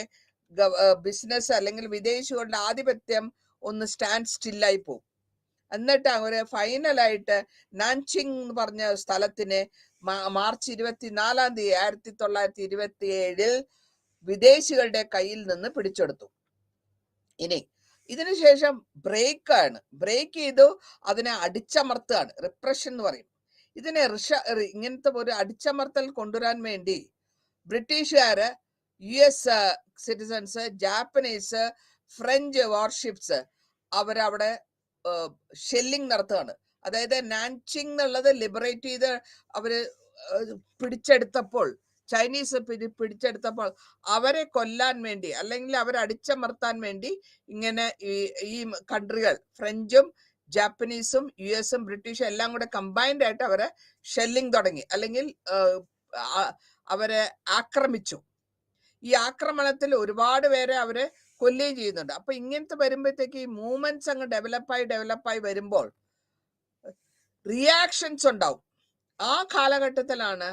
ബിസിനസ് അല്ലെങ്കിൽ വിദേശികളുടെ ആധിപത്യം ഒന്ന് സ്റ്റാൻഡ് സ്റ്റില്ലായി പോകും. എന്നിട്ട് അവര് ഫൈനലായിട്ട് നാൻചിങ് എന്ന് പറഞ്ഞ സ്ഥലത്തിന് മാർച്ച് 24 1927 വിദേശികളുടെ കയ്യിൽ നിന്ന് പിടിച്ചെടുത്തു. ഇനി ഇതിനുശേഷം ബ്രേക്ക് ചെയ്തു, അതിനെ അടിച്ചമർത്തുകയാണ്, റിപ്രഷൻ എന്ന് പറയും. ഇതിനെ ഇങ്ങനത്തെ ഒരു അടിച്ചമർത്തൽ കൊണ്ടുവരാൻ വേണ്ടി ബ്രിട്ടീഷുകാര്, US citizens, Japanese, French warships അവരവിടെ ഷെല്ലിംഗ് നടത്തുകയാണ്. അതായത് നാൻചിങ് എന്നുള്ളത് ലിബറേറ്റ് ചെയ്ത് അവര് പിടിച്ചെടുത്തപ്പോൾ, ചൈനീസ് പിടിച്ചെടുത്തപ്പോൾ അവരെ കൊല്ലാൻ വേണ്ടി അല്ലെങ്കിൽ അവരെ അടിച്ചമർത്താൻ വേണ്ടി ഇങ്ങനെ ഈ കൺട്രികൾ, ഫ്രഞ്ചും ജാപ്പനീസും US ബ്രിട്ടീഷും എല്ലാം കൂടെ കമ്പൈൻഡ് ആയിട്ട് അവരെ ഷെല്ലിംഗ് തുടങ്ങി, അല്ലെങ്കിൽ അവരെ ആക്രമിച്ചു. ഈ ആക്രമണത്തിൽ ഒരുപാട് പേരെ അവരെ കൊല്ലുകയും ചെയ്യുന്നുണ്ട്. അപ്പൊ ഇങ്ങനത്തെ വരുമ്പോഴത്തേക്ക് ഈ മൂവ്മെന്റ്സ് അങ്ങ് ഡെവലപ്പായി വരുമ്പോൾ റിയാക്ഷൻസ് ഉണ്ടാവും. ആ കാലഘട്ടത്തിലാണ്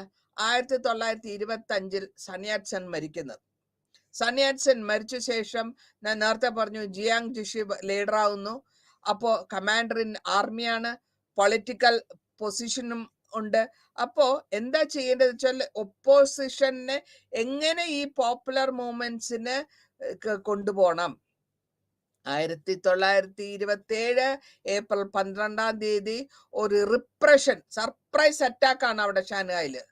1925 സൺയാറ്റ്സൻ മരിക്കുന്നത്. സൺയാറ്റ്സൻ മരിച്ച ശേഷം ഞാൻ നേരത്തെ പറഞ്ഞു ജിയാങ് ജിഷി ലീഡർ ആവുന്നു. അപ്പോ കമാൻഡർ ഇൻ ആർമിയാണ്, പൊളിറ്റിക്കൽ പൊസിഷനും ഉണ്ട്. അപ്പോ എന്താ ചെയ്യേണ്ടത് വെച്ചാൽ ഒപ്പോസിഷനെ എങ്ങനെ ഈ പോപ്പുലർ മൂവ്മെന്റ്സിന് കൊണ്ടുപോകണം. 1927 ഏപ്രിൽ 12 ഒരു റിപ്രഷൻ, സർപ്രൈസ് അറ്റാക്കാണ് അവിടെ ഷാൻഹായില്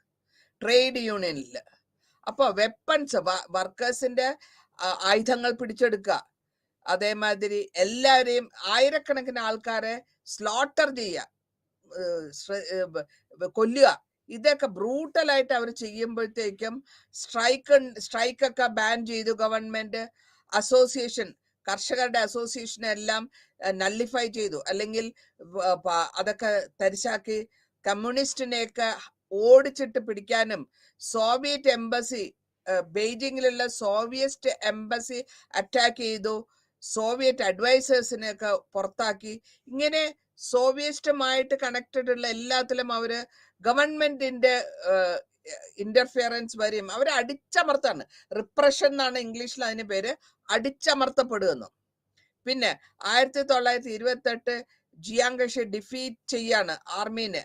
ട്രേഡ് യൂണിയനിൽ. അപ്പൊ വെപ്പൺസ്, വർക്കേഴ്സിന്റെ ആയുധങ്ങൾ പിടിച്ചെടുക്കുക, അതേമാതിരി എല്ലാവരെയും ആയിരക്കണക്കിന് ആൾക്കാരെ സ്ലോട്ടർ ചെയ്യുക, കൊല്ലുക. ഇതൊക്കെ ബ്രൂട്ടലായിട്ട് അവർ ചെയ്യുമ്പോഴത്തേക്കും സ്ട്രൈക്കൊക്കെ ബാൻ ചെയ്തു ഗവൺമെന്റ്. അസോസിയേഷൻ, കർഷകരുടെ അസോസിയേഷൻ എല്ലാം നള്ളിഫൈ ചെയ്തു, അല്ലെങ്കിൽ അതൊക്കെ തരിശാക്കി കമ്മ്യൂണിസ്റ്റിനെയൊക്കെ ഓടിച്ചിട്ട് പിടിക്കാനും സോവിയറ്റ് എംബസി, ബെയ്ജിങ്ങിലുള്ള സോവിയറ്റ് എംബസി അറ്റാക്ക് ചെയ്തു, സോവിയറ്റ് അഡ്വൈസേഴ്സിനെയൊക്കെ പുറത്താക്കി. ഇങ്ങനെ സോവിയറ്റുമായിട്ട് കണക്റ്റഡ് ഉള്ള എല്ലാത്തിലും അവര് ഗവൺമെന്റിന്റെ ഇന്റർഫിയറൻസ് വരെയും അവരെ അടിച്ചമർത്താണ്. റിപ്രഷൻ എന്നാണ് ഇംഗ്ലീഷിൽ അതിന് പേര്, അടിച്ചമർത്തപ്പെടുന്നു. പിന്നെ 1928 ജിയാങ് ഡിഫീറ്റ് ചെയ്യാണ് ആർമീനെ.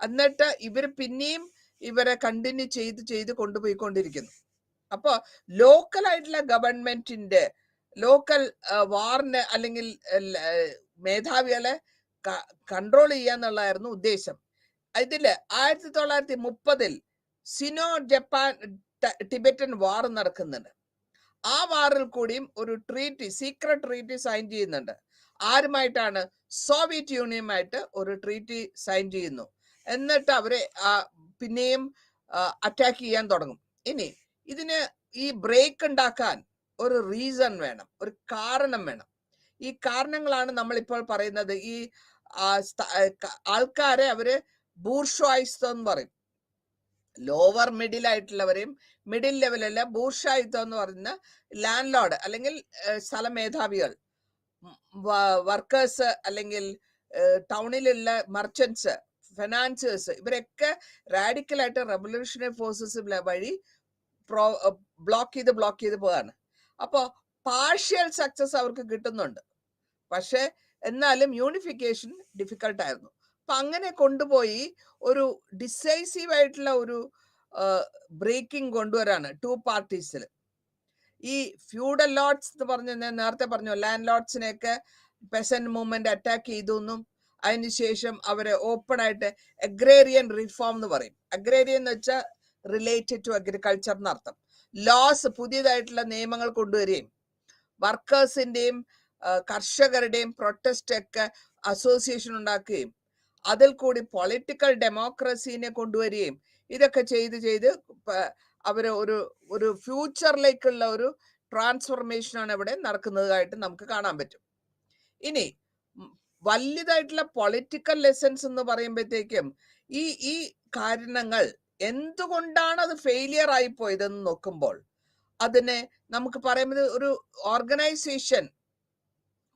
എന്നിട്ട് ഇവർ പിന്നെയും ഇവരെ കണ്ടിന്യൂ ചെയ്ത് കൊണ്ടുപോയിക്കൊണ്ടിരിക്കുന്നു. അപ്പോ ലോക്കൽ ആയിട്ടുള്ള ഗവൺമെന്റിന്റെ ലോക്കൽ വാറിന് അല്ലെങ്കിൽ മേധാവികളെ കൺട്രോൾ ചെയ്യാന്നുള്ളതായിരുന്നു ഉദ്ദേശം. ഇതില് 1930 സിനോ ജപ്പാൻ ടിബറ്റൻ വാർ നടക്കുന്നുണ്ട്. ആ വാറിൽ കൂടിയും ഒരു ട്രീറ്റി, സീക്രട്ട് ട്രീറ്റി സൈൻ ചെയ്യുന്നുണ്ട്. ആരുമായിട്ടാണ്? സോവിയറ്റ് യൂണിയനുമായിട്ട് ഒരു ട്രീറ്റി സൈൻ ചെയ്യുന്നു. എന്നിട്ട് അവരെ പിന്നെയും അറ്റാക്ക് ചെയ്യാൻ തുടങ്ങും. ഇനി ഇതിന് ഈ ബ്രേക്ക് ഉണ്ടാക്കാൻ ഒരു റീസൺ വേണം, ഒരു കാരണം വേണം. ഈ കാരണങ്ങളാണ് നമ്മൾ ഇപ്പോൾ പറയുന്നത്. ഈ ആൾക്കാരെ അവര് ബൂർഷ്വായിസം എന്ന് പറയും. ലോവർ മിഡിൽ ആയിട്ടുള്ളവരെയും മിഡിൽ ലെവലല്ല, ബൂർഷ്വായിസം എന്ന് പറയുന്ന ലാൻഡ് ലോർഡ് അല്ലെങ്കിൽ സ്ഥലമേധാവികൾ, വർക്കേഴ്സ് അല്ലെങ്കിൽ ടൗണിലുള്ള മർച്ചന്റ്സ്, ഫിനാൻസേഴ്സ്, ഇവരൊക്കെ റാഡിക്കലായിട്ട് റെവല്യൂഷണറി ഫോഴ്സസ് വഴി ബ്ലോക്ക് ചെയ്ത് പോവാണ്. അപ്പോ പാർഷ്യൽ സക്സസ് അവർക്ക് കിട്ടുന്നുണ്ട്. പക്ഷെ എന്നാലും യൂണിഫിക്കേഷൻ ഡിഫിക്കൽട്ട് ആയിരുന്നു. അപ്പൊ അങ്ങനെ കൊണ്ടുപോയി ഒരു ഡിസൈസീവ് ആയിട്ടുള്ള ഒരു ബ്രേക്കിംഗ് കൊണ്ടുവരാണ് ടു പാർട്ടീസിൽ. ഈ ഫ്യൂഡൽ ലോർഡ്സ് എന്ന് പറഞ്ഞ നേരത്തെ പറഞ്ഞു, ലാൻഡ് ലോർഡ്സിനെയൊക്കെ പെസന്റ് മൂവ്മെന്റ് അറ്റാക്ക് ചെയ്തു എന്നും അതിനുശേഷം അവരെ ഓപ്പൺ ആയിട്ട് അഗ്രേറിയൻ റിഫോം എന്ന് പറയും. അഗ്രേറിയൻ എന്ന് വെച്ചാൽ റിലേറ്റഡ് ടു അഗ്രികൾച്ചർ എന്നർത്ഥം. ലോസ്, പുതിയതായിട്ടുള്ള നിയമങ്ങൾ കൊണ്ടുവരികയും വർക്കേഴ്സിന്റെയും കർഷകരുടെയും പ്രൊട്ടസ്റ്റ് ഒക്കെ അസോസിയേഷൻ ഉണ്ടാക്കുകയും അതിൽ കൂടി പൊളിറ്റിക്കൽ ഡെമോക്രസീനെ കൊണ്ടുവരികയും ഇതൊക്കെ ചെയ്ത് അവര് ഒരു ഫ്യൂച്ചറിലേക്കുള്ള ഒരു ട്രാൻസ്ഫോർമേഷനാണ് ഇവിടെ നടക്കുന്നതായിട്ട് നമുക്ക് കാണാൻ പറ്റും. ഇനി വലിയതായിട്ടുള്ള പൊളിറ്റിക്കൽ ലെസൺസ് എന്ന് പറയുമ്പോഴത്തേക്കും ഈ കാരണങ്ങൾ എന്തുകൊണ്ടാണ് അത് ഫെയിലിയർ ആയി പോയതെന്ന് നോക്കുമ്പോൾ അതിനെ നമുക്ക് പറയുന്നത് ഒരു ഓർഗനൈസേഷൻ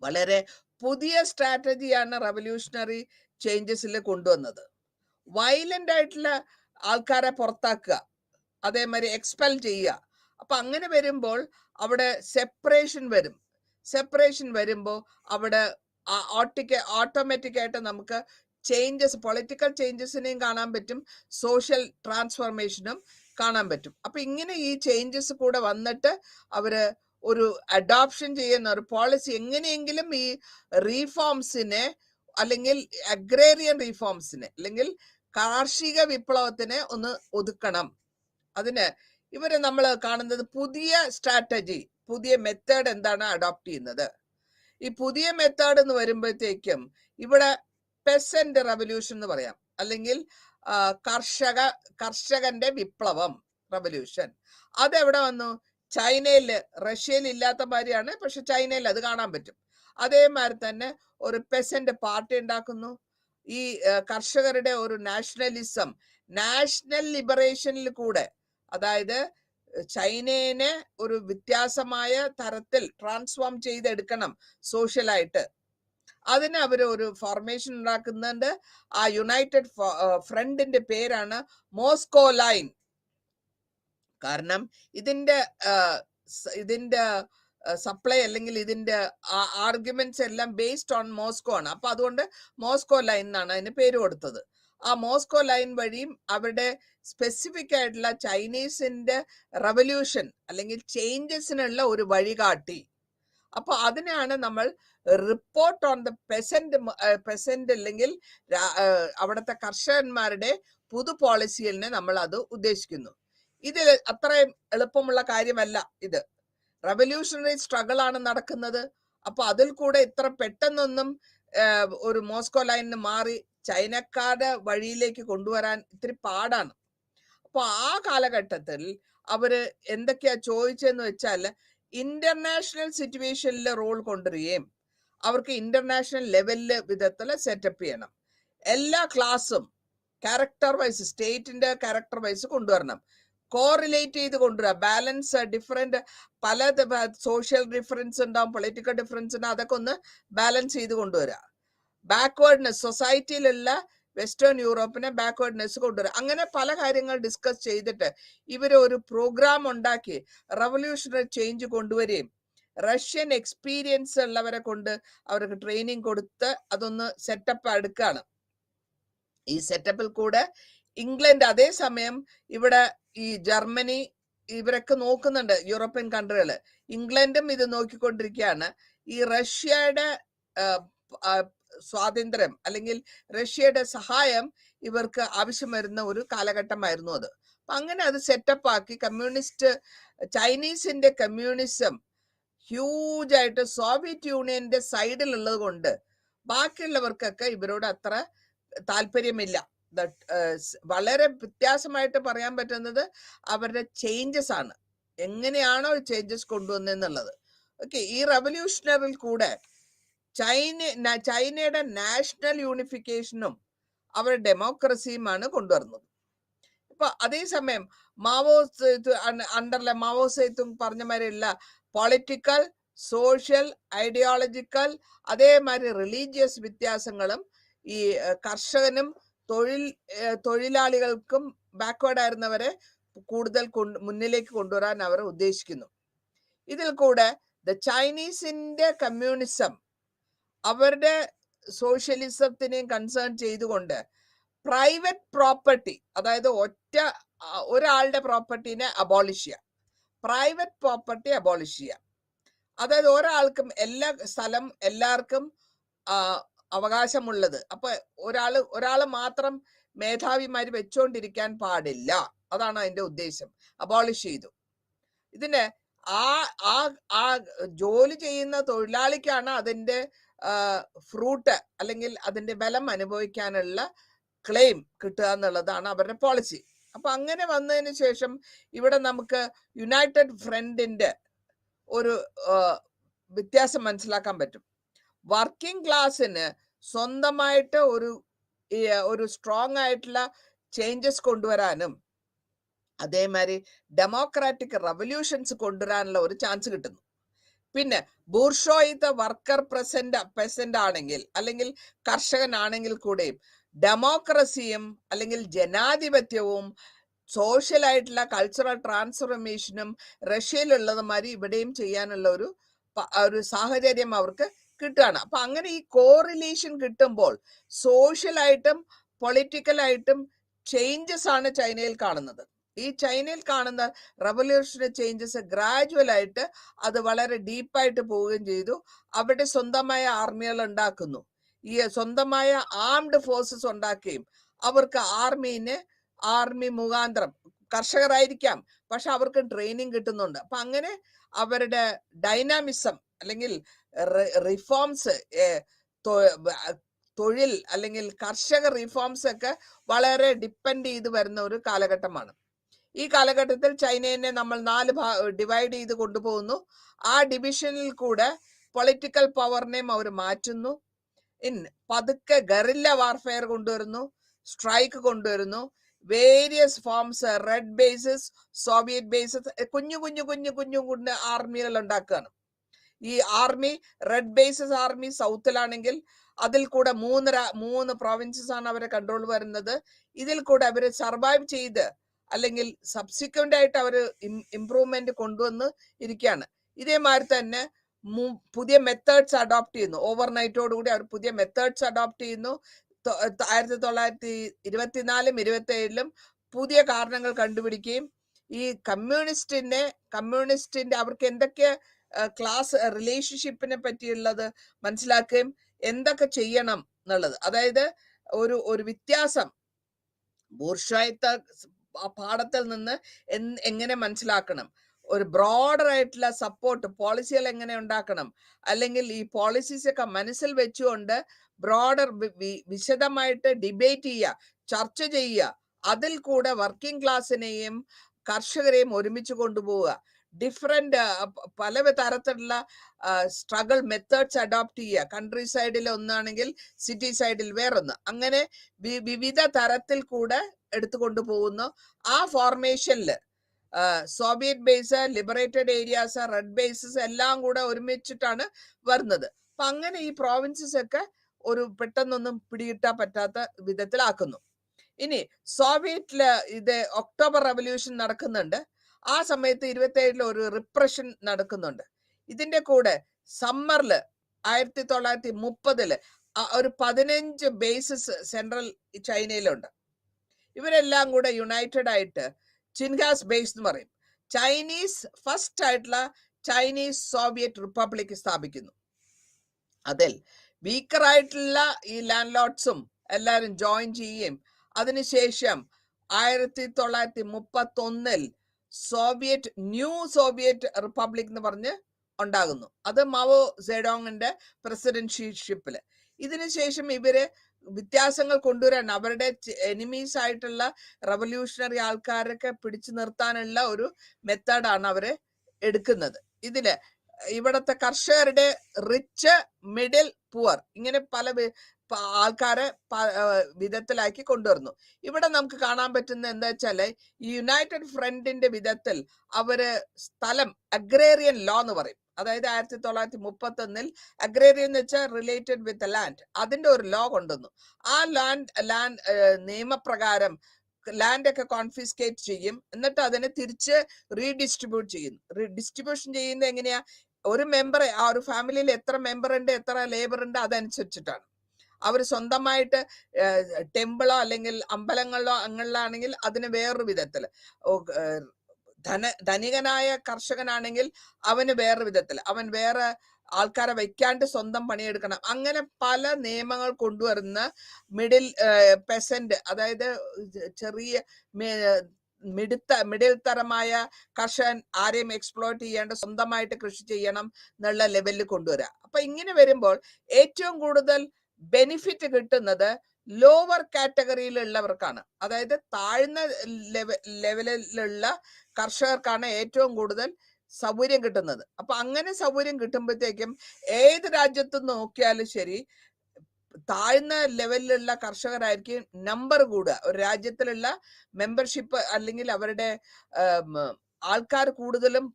വളരെ പുതിയ സ്ട്രാറ്റജിയാണ് റവല്യൂഷണറി ചേഞ്ചസിൽ കൊണ്ടുവന്നത്. വയലന്റ് ആയിട്ടുള്ള ആൾക്കാരെ പുറത്താക്കുക, അതേമാതിരി എക്സ്പെൽ ചെയ്യുക. അപ്പൊ അങ്ങനെ വരുമ്പോൾ അവിടെ സെപ്പറേഷൻ വരും. സെപ്പറേഷൻ വരുമ്പോൾ അവിടെ ഓട്ടോമാറ്റിക് ആയിട്ട് നമുക്ക് ചേഞ്ചസ്, പൊളിറ്റിക്കൽ ചേഞ്ചസിനെയും കാണാൻ പറ്റും, സോഷ്യൽ ട്രാൻസ്ഫോർമേഷനും കാണാൻ പറ്റും. അപ്പൊ ഇങ്ങനെ ഈ ചേഞ്ചസ് കൂടെ വന്നിട്ട് അവര് ഒരു അഡോപ്ഷൻ ചെയ്യുന്ന ഒരു പോളിസി, എങ്ങനെയെങ്കിലും ഈ റീഫോംസിനെ അല്ലെങ്കിൽ അഗ്രേറിയൻ റീഫോംസിനെ അല്ലെങ്കിൽ കാർഷിക വിപ്ലവത്തിനെ ഒന്ന് ഒതുക്കണം. അതിന് ഇവര് നമ്മൾ കാണുന്നത് പുതിയ സ്ട്രാറ്റജി, പുതിയ മെത്തേഡ് എന്താണ് അഡോപ്റ്റ് ചെയ്യുന്നത്. ഈ പുതിയ മെത്തേഡ് എന്ന് വരുമ്പോഴത്തേക്കും ഇവിടെ പെസന്റ് റവല്യൂഷൻ എന്ന് പറയാം, അല്ലെങ്കിൽ കർഷകന്റെ വിപ്ലവം റവല്യൂഷൻ. അതെവിടെ വന്നു? ചൈനയില്, റഷ്യയിൽ ഇല്ലാത്ത മാതിരിയാണ്, പക്ഷെ ചൈനയിൽ അത് കാണാൻ പറ്റും. അതേമാതിരി തന്നെ ഒരു പെസന്റ് പാർട്ടി ഉണ്ടാക്കുന്നു. ഈ കർഷകരുടെ ഒരു നാഷണലിസം, നാഷണൽ ലിബറേഷനിൽ കൂടെ, അതായത് ചൈനയെ ഒരു വ്യത്യാസമായ തരത്തിൽ ട്രാൻസ്ഫോം ചെയ്തെടുക്കണം സോഷ്യലായിട്ട്. അതിന് അവർ ഒരു ഫോർമേഷൻ ഉണ്ടാക്കുന്നുണ്ട്. ആ യുണൈറ്റഡ് ഫ്രണ്ടിന്റെ പേരാണ് മോസ്കോ ലൈൻ. കാരണം ഇതിന്റെ സപ്ലൈ അല്ലെങ്കിൽ ഇതിന്റെ ആർഗ്യുമെന്റ്സ് എല്ലാം ബേസ്ഡ് ഓൺ മോസ്കോ ആണ്. അപ്പൊ അതുകൊണ്ട് മോസ്കോ ലൈൻ എന്നാണ് അതിന് പേര് കൊടുത്തത്. ആ മോസ്കോ ലൈൻ വഴിയും അവരുടെ സ്പെസിഫിക് ആയിട്ടുള്ള ചൈനീസിന്റെ റവല്യൂഷൻ അല്ലെങ്കിൽ ചേഞ്ചസിനുള്ള ഒരു വഴികാട്ടി. അപ്പൊ അതിനാണ് നമ്മൾ റിപ്പോർട്ട് ഓൺ ദ പെസന്റ് അല്ലെങ്കിൽ അവിടുത്തെ കർഷകന്മാരുടെ പുതു പോളിസികളിനെ നമ്മൾ അത് ഉദ്ദേശിക്കുന്നു. ഇതിൽ അത്രയും എളുപ്പമുള്ള കാര്യമല്ല. ഇത് റവല്യൂഷണറി സ്ട്രഗിൾ ആണ് നടക്കുന്നത്. അപ്പൊ അതിൽ കൂടെ ഇത്ര പെട്ടെന്നൊന്നും ഒരു മോസ്കോ ലൈനിന് മാറി ചൈനക്കാരുടെ വഴിയിലേക്ക് കൊണ്ടുവരാൻ ഇത്തിരി പാടാണ്. അപ്പൊ ആ കാലഘട്ടത്തിൽ അവര് എന്തൊക്കെയാ ചോദിച്ചെന്ന് വെച്ചാൽ, ഇന്റർനാഷണൽ സിറ്റുവേഷനിൽ റോൾ കൊണ്ടുവരികയും അവർക്ക് ഇന്റർനാഷണൽ ലെവലില് വിധത്തിൽ സെറ്റപ്പ് ചെയ്യണം. എല്ലാ ക്ലാസ്സും ക്യാരക്ടർ വൈസ്, സ്റ്റേറ്റിന്റെ ക്യാരക്ടർ വൈസ് കൊണ്ടുവരണം. കോറിലേറ്റ് ചെയ്ത് കൊണ്ടുവരിക. ബാലൻസ്, ഡിഫറെന്റ് പല സോഷ്യൽ ഡിഫറൻസ് ഉണ്ടാവും, പൊളിറ്റിക്കൽ ഡിഫറൻസ് ഉണ്ടാവും, അതൊക്കെ ഒന്ന് ബാലൻസ് ചെയ്ത് കൊണ്ടുവരിക. ബാക്ക്വേർഡ്നെസ്, സൊസൈറ്റിയിലുള്ള വെസ്റ്റേൺ യൂറോപ്പിനെ ബാക്ക്വേർഡ്നെസ് കൊണ്ടുവരിക. അങ്ങനെ പല കാര്യങ്ങൾ ഡിസ്കസ് ചെയ്തിട്ട് ഇവർ ഒരു പ്രോഗ്രാം ഉണ്ടാക്കി റവല്യൂഷണറി ചേഞ്ച് കൊണ്ടുവരികയും റഷ്യൻ എക്സ്പീരിയൻസ് ഉള്ളവരെ കൊണ്ട് അവർക്ക് ട്രെയിനിങ് കൊടുത്ത് അതൊന്ന് സെറ്റപ്പ് എടുക്കുകയാണ്. ഈ സെറ്റപ്പിൽ കൂടെ ഇംഗ്ലണ്ട്, അതേസമയം ഇവിടെ ഈ ജർമ്മനി ഇവരൊക്കെ നോക്കുന്നുണ്ട്, യൂറോപ്യൻ കൺട്രികൾ. ഇംഗ്ലണ്ടും ഇത് നോക്കിക്കൊണ്ടിരിക്കുകയാണ്. ഈ റഷ്യയുടെ സ്വാതന്ത്ര്യം അല്ലെങ്കിൽ റഷ്യയുടെ സഹായം ഇവർക്ക് ആവശ്യം വരുന്ന ഒരു കാലഘട്ടമായിരുന്നു അത്. അപ്പൊ അങ്ങനെ അത് സെറ്റപ്പ് ആക്കി ചൈനീസിന്റെ കമ്മ്യൂണിസം ഹ്യൂജ് ആയിട്ട് സോവിയറ്റ് യൂണിയന്റെ സൈഡിലുള്ളത് കൊണ്ട് ബാക്കിയുള്ളവർക്കൊക്കെ ഇവരോട് അത്ര താല്പര്യമില്ല. വളരെ വ്യത്യാസമായിട്ട് പറയാൻ പറ്റുന്നത് അവരുടെ ചേഞ്ചസ് ആണ്, എങ്ങനെയാണോ ചേഞ്ചസ് കൊണ്ടുവന്നെന്നുള്ളത്. ഓക്കെ, ഈ റവല്യൂഷണറിൽ കൂടെ ചൈനയുടെ നാഷണൽ യൂണിഫിക്കേഷനും അവരുടെ ഡെമോക്രസിയുമാണ് കൊണ്ടുവരുന്നത്. ഇപ്പൊ അതേസമയം മാവോ സേതുങ് പറഞ്ഞ മാതിരിയുള്ള പൊളിറ്റിക്കൽ, സോഷ്യൽ, ഐഡിയോളജിക്കൽ, അതേമാതിരി റിലീജിയസ് വ്യത്യാസങ്ങളും ഈ കർഷകനും തൊഴിലാളികൾക്കും ബാക്ക്വേർഡ് ആയിരുന്നവരെ കൂടുതൽ മുന്നിലേക്ക് കൊണ്ടുവരാൻ അവർ ഉദ്ദേശിക്കുന്നു. ഇതിൽ കൂടെ ചൈനീസിന്റെ കമ്മ്യൂണിസം അവരുടെ സോഷ്യലിസത്തിനെയും കൺസേൺ ചെയ്തുകൊണ്ട് പ്രൈവറ്റ് പ്രോപ്പർട്ടി, അതായത് ഒരാളുടെ പ്രോപ്പർട്ടിനെ അബോളിഷ് ചെയ്യുക, പ്രൈവറ്റ് പ്രോപ്പർട്ടി അബോളിഷ് ചെയ്യുക. അതായത് ഒരാൾക്കും എല്ലാ സ്ഥലം എല്ലാവർക്കും അവകാശമുള്ളത്. അപ്പൊ ഒരാള് മാത്രം മേധാവിമാര് വെച്ചോണ്ടിരിക്കാൻ പാടില്ല, അതാണ് അതിന്റെ ഉദ്ദേശം. അബോളിഷ് ചെയ്തു. ഇതിന് ആ ജോലി ചെയ്യുന്ന തൊഴിലാളിക്കാണ് അതിന്റെ ഫ്രൂട്ട് അല്ലെങ്കിൽ അതിന്റെ ബലം അനുഭവിക്കാനുള്ള ക്ലെയിം കിട്ടുക എന്നുള്ളതാണ് അവരുടെ പോളിസി. അപ്പൊ അങ്ങനെ വന്നതിന് ശേഷം ഇവിടെ നമുക്ക് യുണൈറ്റഡ് ഫ്രണ്ടിന്റെ ഒരു വ്യത്യാസം മനസ്സിലാക്കാൻ പറ്റും. വർക്കിംഗ് ക്ലാസ്സിന് സ്വന്തമായിട്ട് ഒരു സ്ട്രോങ് ആയിട്ടുള്ള ചേഞ്ചസ് കൊണ്ടുവരാനും അതേമാതിരി ഡെമോക്രാറ്റിക് റവല്യൂഷൻസ് കൊണ്ടുവരാനുള്ള ഒരു ചാൻസ് കിട്ടുന്നു. പിന്നെ ബൂർഷോയിത്തെ വർക്കർ പെസന്റ് ആണെങ്കിൽ അല്ലെങ്കിൽ കർഷകനാണെങ്കിൽ കൂടെയും ഡെമോക്രസിയും അല്ലെങ്കിൽ ജനാധിപത്യവും സോഷ്യൽ ആയിട്ടുള്ള കൾച്ചറൽ ട്രാൻസ്ഫോർമേഷനും റഷ്യയിലുള്ളതുമാതിരി ഇവിടെയും ചെയ്യാനുള്ള ഒരു സാഹചര്യം അവർക്ക് കിട്ടുകയാണ്. അപ്പൊ അങ്ങനെ ഈ കോറിലേഷൻ കിട്ടുമ്പോൾ സോഷ്യലായിട്ടും പൊളിറ്റിക്കലായിട്ടും ചേഞ്ചസ് ആണ് ചൈനയിൽ കാണുന്നത്. ഈ ചൈനയിൽ കാണുന്ന റവല്യൂഷണറി ചേഞ്ചസ് ഗ്രാജുവൽ ആയിട്ട് അത് വളരെ ഡീപ്പായിട്ട് പോവുകയും ചെയ്തു. അവിടെ സ്വന്തമായ ആർമികൾ ഉണ്ടാക്കുന്നു, ഈ സ്വന്തമായ ആംഡ് ഫോഴ്സസ് ഉണ്ടാക്കുകയും അവർക്ക് ആർമി മുഖാന്തരം കർഷകരായിരിക്കാം, പക്ഷെ അവർക്ക് ട്രെയിനിങ് കിട്ടുന്നുണ്ട്. അപ്പൊ അങ്ങനെ അവരുടെ ഡൈനാമിസം അല്ലെങ്കിൽ റിഫോംസ്, തൊഴിൽ അല്ലെങ്കിൽ കർഷക റിഫോംസ് ഒക്കെ വളരെ ഡിപ്പെൻഡ് ചെയ്ത് വരുന്ന ഒരു കാലഘട്ടമാണ്. ഈ കാലഘട്ടത്തിൽ ചൈനയെ നമ്മൾ 4 ഡിവൈഡ് ചെയ്ത് കൊണ്ടുപോകുന്നു. ആ ഡിവിഷനിൽ കൂടെ പൊളിറ്റിക്കൽ പവറിനെയും അവർ മാറ്റുന്നു. പതുക്കെ ഗറില്ല വാർഫെയർ കൊണ്ടുവരുന്നു, സ്ട്രൈക്ക് കൊണ്ടുവരുന്നു, various forms, red bases, Soviet bases, കുഞ്ഞു ആർമികൾ ഉണ്ടാക്കുകയാണ്. ഈ റെഡ് ബേസസ് ആർമി സൗത്തിലാണെങ്കിൽ അതിൽ കൂടെ 3 പ്രോവിൻസസ് ആണ് അവരെ കൺട്രോൾ വരുന്നത്. ഇതിൽ കൂടെ അവര് സർവൈവ് ചെയ്ത് അല്ലെങ്കിൽ സബ്സിക്വന്റ് ആയിട്ട് അവർ ഇംപ്രൂവ്മെന്റ് കൊണ്ടുവന്ന് ഇരിക്കുകയാണ്. ഇതേമാതിരി തന്നെ പുതിയ മെത്തേഡ്സ് അഡോപ്റ്റ് ചെയ്യുന്നു. ഓവർനൈറ്റോടുകൂടി അവർ പുതിയ മെത്തേഡ്സ് അഡോപ്റ്റ് ചെയ്യുന്നു. 1924 27 പുതിയ കാരണങ്ങൾ കണ്ടുപിടിക്കുകയും ഈ കമ്മ്യൂണിസ്റ്റിന്റെ അവർക്ക് എന്തൊക്കെ ക്ലാസ് റിലേഷൻഷിപ്പിനെ പറ്റിയുള്ളത് മനസ്സിലാക്കുകയും എന്തൊക്കെ ചെയ്യണം എന്നുള്ളത്, അതായത് ഒരു വ്യത്യാസം ബൂർഷ്വായിത്ത പാഠത്തിൽ നിന്ന് എങ്ങനെ മനസ്സിലാക്കണം, ഒരു ബ്രോഡർ ആയിട്ടുള്ള സപ്പോർട്ട് പോളിസികൾ എങ്ങനെ ഉണ്ടാക്കണം, അല്ലെങ്കിൽ ഈ പോളിസീസ് ഒക്കെ മനസ്സിൽ വെച്ചുകൊണ്ട് ബ്രോഡർ വിശദമായിട്ട് ഡിബേറ്റ് ചെയ്യുക, ചർച്ച ചെയ്യുക, അതിൽ കൂടെ വർക്കിംഗ് ക്ലാസ്സിനെയും കർഷകരെയും ഒരുമിച്ച് കൊണ്ടുപോവുക, ഡിഫറെന്റ് പല തരത്തിലുള്ള സ്ട്രഗിൾ മെത്തേഡ്സ് അഡോപ്റ്റ് ചെയ്യുക. കൺട്രി സൈഡിൽ ഒന്നാണെങ്കിൽ സിറ്റി സൈഡിൽ വേറൊന്ന്, അങ്ങനെ വിവിധ തരത്തിൽ കൂടെ എടുത്തുകൊണ്ടു പോകുന്നു. ആ ഫോർമേഷനിൽ Soviet base, liberated areas, red bases എല്ലാം കൂടെ ഒരുമിച്ചിട്ടാണ് വരുന്നത്. അപ്പൊ അങ്ങനെ ഈ പ്രോവിൻസസ് ഒക്കെ ഒരു പെട്ടെന്നൊന്നും പിടികിട്ടാൻ പറ്റാത്ത വിധത്തിലാക്കുന്നു. ഇനി സോവിയറ്റില് ഇത് ഒക്ടോബർ റവല്യൂഷൻ നടക്കുന്നുണ്ട്. ആ സമയത്ത് 27 ഒരു റിപ്രഷൻ നടക്കുന്നുണ്ട്. ഇതിന്റെ കൂടെ സമ്മറില് 1930 ഒരു 15 ബേസസ് സെൻട്രൽ ചൈനയിലുണ്ട്. ഇവരെല്ലാം കൂടെ യുണൈറ്റഡ് ആയിട്ട് ചിൻഗാസ് ബേസ് എന്ന് പറയും. ചൈനീസ് ഫസ്റ്റ് ആയിട്ടുള്ള ചൈനീസ് സോവിയറ്റ് റിപ്പബ്ലിക് സ്ഥാപിക്കുന്നു. അതിൽ വീക്കറായിട്ടുള്ള ഈ ലാൻഡ് ലോർഡ്സും എല്ലാവരും ജോയിൻ ചെയ്യുകയും അതിനുശേഷം 1931 സോവിയറ്റ് ന്യൂ സോവിയറ്റ് റിപ്പബ്ലിക് എന്ന് പറഞ്ഞ് ഉണ്ടാകുന്നു. അത് മാവോ സെഡോങ്ങിന്റെ പ്രസിഡൻഷിപ്പില്. ഇതിനുശേഷം ഇവര് വ്യത്യാസങ്ങൾ കൊണ്ടുവരാൻ അവരുടെ എനിമീസ് ആയിട്ടുള്ള റവല്യൂഷണറി ആൾക്കാരൊക്കെ പിടിച്ചു നിർത്താനുള്ള ഒരു മെത്തേഡാണ് അവര് എടുക്കുന്നത്. ഇതില് ഇവിടത്തെ കർഷകരുടെ റിച്ച്, മിഡിൽ, പുവർ ഇങ്ങനെ പല ആൾക്കാരെ വിധത്തിലാക്കി കൊണ്ടുവരുന്നു. ഇവിടെ നമുക്ക് കാണാൻ പറ്റുന്ന എന്താ വെച്ചാല് ഈ യുണൈറ്റഡ് ഫ്രണ്ടിന്റെ വിധത്തിൽ അവര് സ്ഥലം അഗ്രേറിയൻ ലോ എന്ന് പറയും. അതായത് 1931 അഗ്രേറിയൻ എന്ന് വെച്ചാൽ റിലേറ്റഡ് വിത്ത് ലാൻഡ്, അതിന്റെ ഒരു ലോ കൊണ്ടുവന്നു. ആ ലാൻഡ് നിയമപ്രകാരം ലാൻഡ് ഒക്കെ കോൺഫിസ്കേറ്റ് ചെയ്യും, എന്നിട്ട് അതിനെ തിരിച്ച് റീഡിസ്ട്രിബ്യൂട്ട് ചെയ്യുന്നു. ഡിസ്ട്രിബ്യൂഷൻ ചെയ്യുന്നത് എങ്ങനെയാ? ഒരു മെമ്പർ, ആ ഒരു ഫാമിലിയിൽ എത്ര മെമ്പർ ഉണ്ട്, എത്ര ലേബർ ഉണ്ട്, അതനുസരിച്ചിട്ടാണ്. അവർ സ്വന്തമായിട്ട് ടെമ്പിളോ അല്ലെങ്കിൽ അമ്പലങ്ങളോ അങ്ങനെയാണെങ്കിൽ അതിന് വേറൊരു വിധത്തില്, ധനികനായ കർഷകനാണെങ്കിൽ അവന് വേറൊരു വിധത്തിൽ, അവൻ വേറെ ആൾക്കാരെ വെക്കാണ്ട് സ്വന്തം പണിയെടുക്കണം. അങ്ങനെ പല നിയമങ്ങൾ കൊണ്ടുവരുന്ന മിഡിൽ പെസന്റ്, അതായത് ചെറിയ മിഡിൽ തരമായ കർഷകൻ ആരെയും എക്സ്പ്ലോയിറ്റ് ചെയ്യാണ്ട് സ്വന്തമായിട്ട് കൃഷി ചെയ്യണം എന്നുള്ള ലെവലിൽ കൊണ്ടുവരിക. അപ്പൊ ഇങ്ങനെ വരുമ്പോൾ ഏറ്റവും കൂടുതൽ ബെനിഫിറ്റ് കിട്ടുന്നത് ലോവർ കാറ്റഗറിയിലുള്ളവർക്കാണ്. അതായത് താഴ്ന്ന ലെവലിലുള്ള കർഷകർക്കാണ് ഏറ്റവും കൂടുതൽ സൗകര്യം കിട്ടുന്നത്. അപ്പൊ അങ്ങനെ സൗകര്യം കിട്ടുമ്പോഴത്തേക്കും ഏത് രാജ്യത്ത് നോക്കിയാലും ശരി, താഴ്ന്ന ലെവലിലുള്ള കർഷകരായിരിക്കും നമ്പർ കൂടുക. ഒരു രാജ്യത്തിലുള്ള മെമ്പർഷിപ്പ് അല്ലെങ്കിൽ അവരുടെ ആൾക്കാർ കൂടുതലും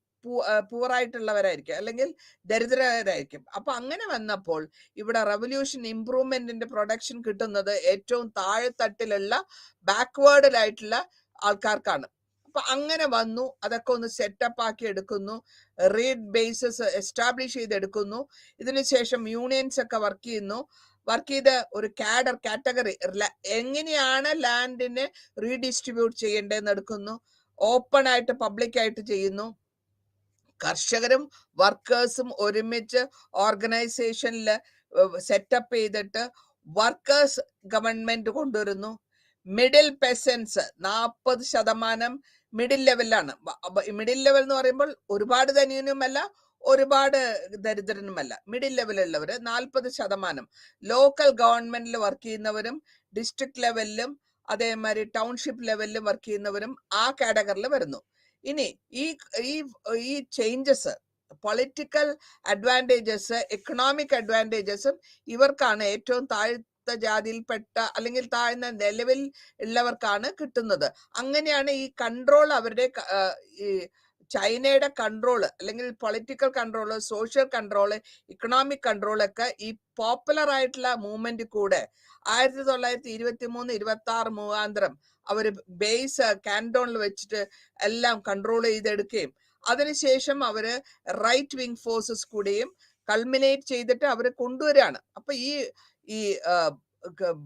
പൂറായിട്ടുള്ളവരായിരിക്കും അല്ലെങ്കിൽ ദരിദ്രരായിരിക്കും. അപ്പൊ അങ്ങനെ വന്നപ്പോൾ ഇവിടെ റവല്യൂഷൻ ഇംപ്രൂവ്മെന്റിന്റെ പ്രൊഡക്ഷൻ കിട്ടുന്നത് ഏറ്റവും താഴെത്തട്ടിലുള്ള ബാക്ക്വേർഡിലായിട്ടുള്ള ആൾക്കാർക്കാണ്. അപ്പൊ അങ്ങനെ വന്നു, അതൊക്കെ ഒന്ന് സെറ്റപ്പ് ആക്കി എടുക്കുന്നു, റീഡ് ബേസസ് എസ്റ്റാബ്ലിഷ് ചെയ്തെടുക്കുന്നു. ഇതിനുശേഷം യൂണിയൻസ് ഒക്കെ വർക്ക് ചെയ്ത് ഒരു കാറ്റഗറി എങ്ങനെയാണ് ലാൻഡിനെ റീഡിസ്ട്രിബ്യൂട്ട് ചെയ്യേണ്ടതെന്ന് എടുക്കുന്നു. ഓപ്പൺ ആയിട്ട് പബ്ലിക് ആയിട്ട് ചെയ്യുന്നു. കർഷകരും വർക്കേഴ്സും ഒരുമിച്ച് ഓർഗനൈസേഷനിൽ സെറ്റപ്പ് ചെയ്തിട്ട് വർക്കേഴ്സ് ഗവൺമെന്റ് കൊണ്ടുവരുന്നു. മിഡിൽ പെസൻസ് 40% മിഡിൽ ലെവലിലാണ്. മിഡിൽ ലെവൽ എന്ന് പറയുമ്പോൾ ഒരുപാട് ധനികനുമല്ല ഒരുപാട് ദരിദ്രനുമല്ല, മിഡിൽ ലെവലുള്ളവര് 40%. ലോക്കൽ ഗവൺമെന്റിൽ വർക്ക് ചെയ്യുന്നവരും ഡിസ്ട്രിക്ട് ലെവലിലും അതേമാതിരി ടൗൺഷിപ്പ് ലെവലിലും വർക്ക് ചെയ്യുന്നവരും ആ കാറ്റഗറിയിൽ വരുന്നു. ഇനി ഈ ചേഞ്ചസ്, പൊളിറ്റിക്കൽ അഡ്വാൻറ്റേജസ്, എക്കണോമിക് അഡ്വാൻറ്റേജസും ഇവർക്കാണ് ഏറ്റവും താഴ്ത്ത ജാതിയിൽപ്പെട്ട അല്ലെങ്കിൽ താഴ്ന്ന നിലവിൽ ഉള്ളവർക്കാണ് കിട്ടുന്നത്. അങ്ങനെയാണ് ഈ കൺട്രോൾ അവരുടെ ഈ ചൈനയുടെ കൺട്രോള് അല്ലെങ്കിൽ political control, social control, economic കൺട്രോളൊക്കെ ഈ പോപ്പുലർ ആയിട്ടുള്ള മൂവ്മെന്റ് കൂടെ 1923-26 മുഖാന്തരം അവര് ബേസ് കാൻഡോണിൽ വെച്ചിട്ട് എല്ലാം കൺട്രോൾ ചെയ്തെടുക്കുകയും അതിനുശേഷം അവര് റൈറ്റ് വിങ് ഫോഴ്സസ് കൂടെയും കൾമിനേറ്റ് ചെയ്തിട്ട് അവര് കൊണ്ടുവരികയാണ്. അപ്പൊ ഈ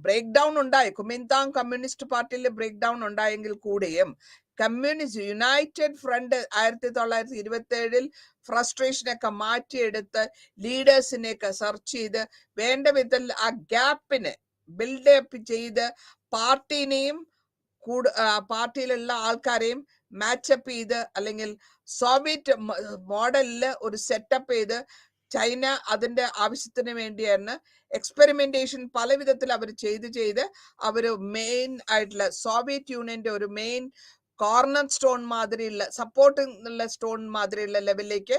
ബ്രേക്ക് ഡൗൺ ഉണ്ടായി, കുമിന്താങ് കമ്മ്യൂണിസ്റ്റ് പാർട്ടിയിൽ ബ്രേക്ക് ഡൗൺ ഉണ്ടായെങ്കിൽ കൂടെയും കമ്മ്യൂണിസ്റ്റ് യുണൈറ്റഡ് ഫ്രണ്ട് 1927 ഫ്രസ്ട്രേഷനൊക്കെ മാറ്റിയെടുത്ത് ലീഡേഴ്സിനെയൊക്കെ സെർച്ച് ചെയ്ത് വേണ്ട വിധത്തിൽ ആ ഗ്യാപ്പിനെ ബിൽഡപ്പ് ചെയ്ത് പാർട്ടിനെയും പാർട്ടിയിലുള്ള ആൾക്കാരെയും മാച്ചപ്പ് ചെയ്ത് അല്ലെങ്കിൽ സോവിയറ്റ് മോഡലില് ഒരു സെറ്റപ്പ് ചെയ്ത് ചൈന അതിന്റെ ആവശ്യത്തിന് വേണ്ടിയാണ് എക്സ്പെരിമെന്റേഷൻ പല വിധത്തിൽ അവർ ചെയ്ത് അവര് മെയിൻ ആയിട്ടുള്ള സോവിയറ്റ് യൂണിയന്റെ ഒരു മെയിൻ കോർണർ സ്റ്റോൺ മാതിരിയുള്ള സപ്പോർട്ട് സ്റ്റോൺ മാതിരിയുള്ള ലെവലിലേക്ക്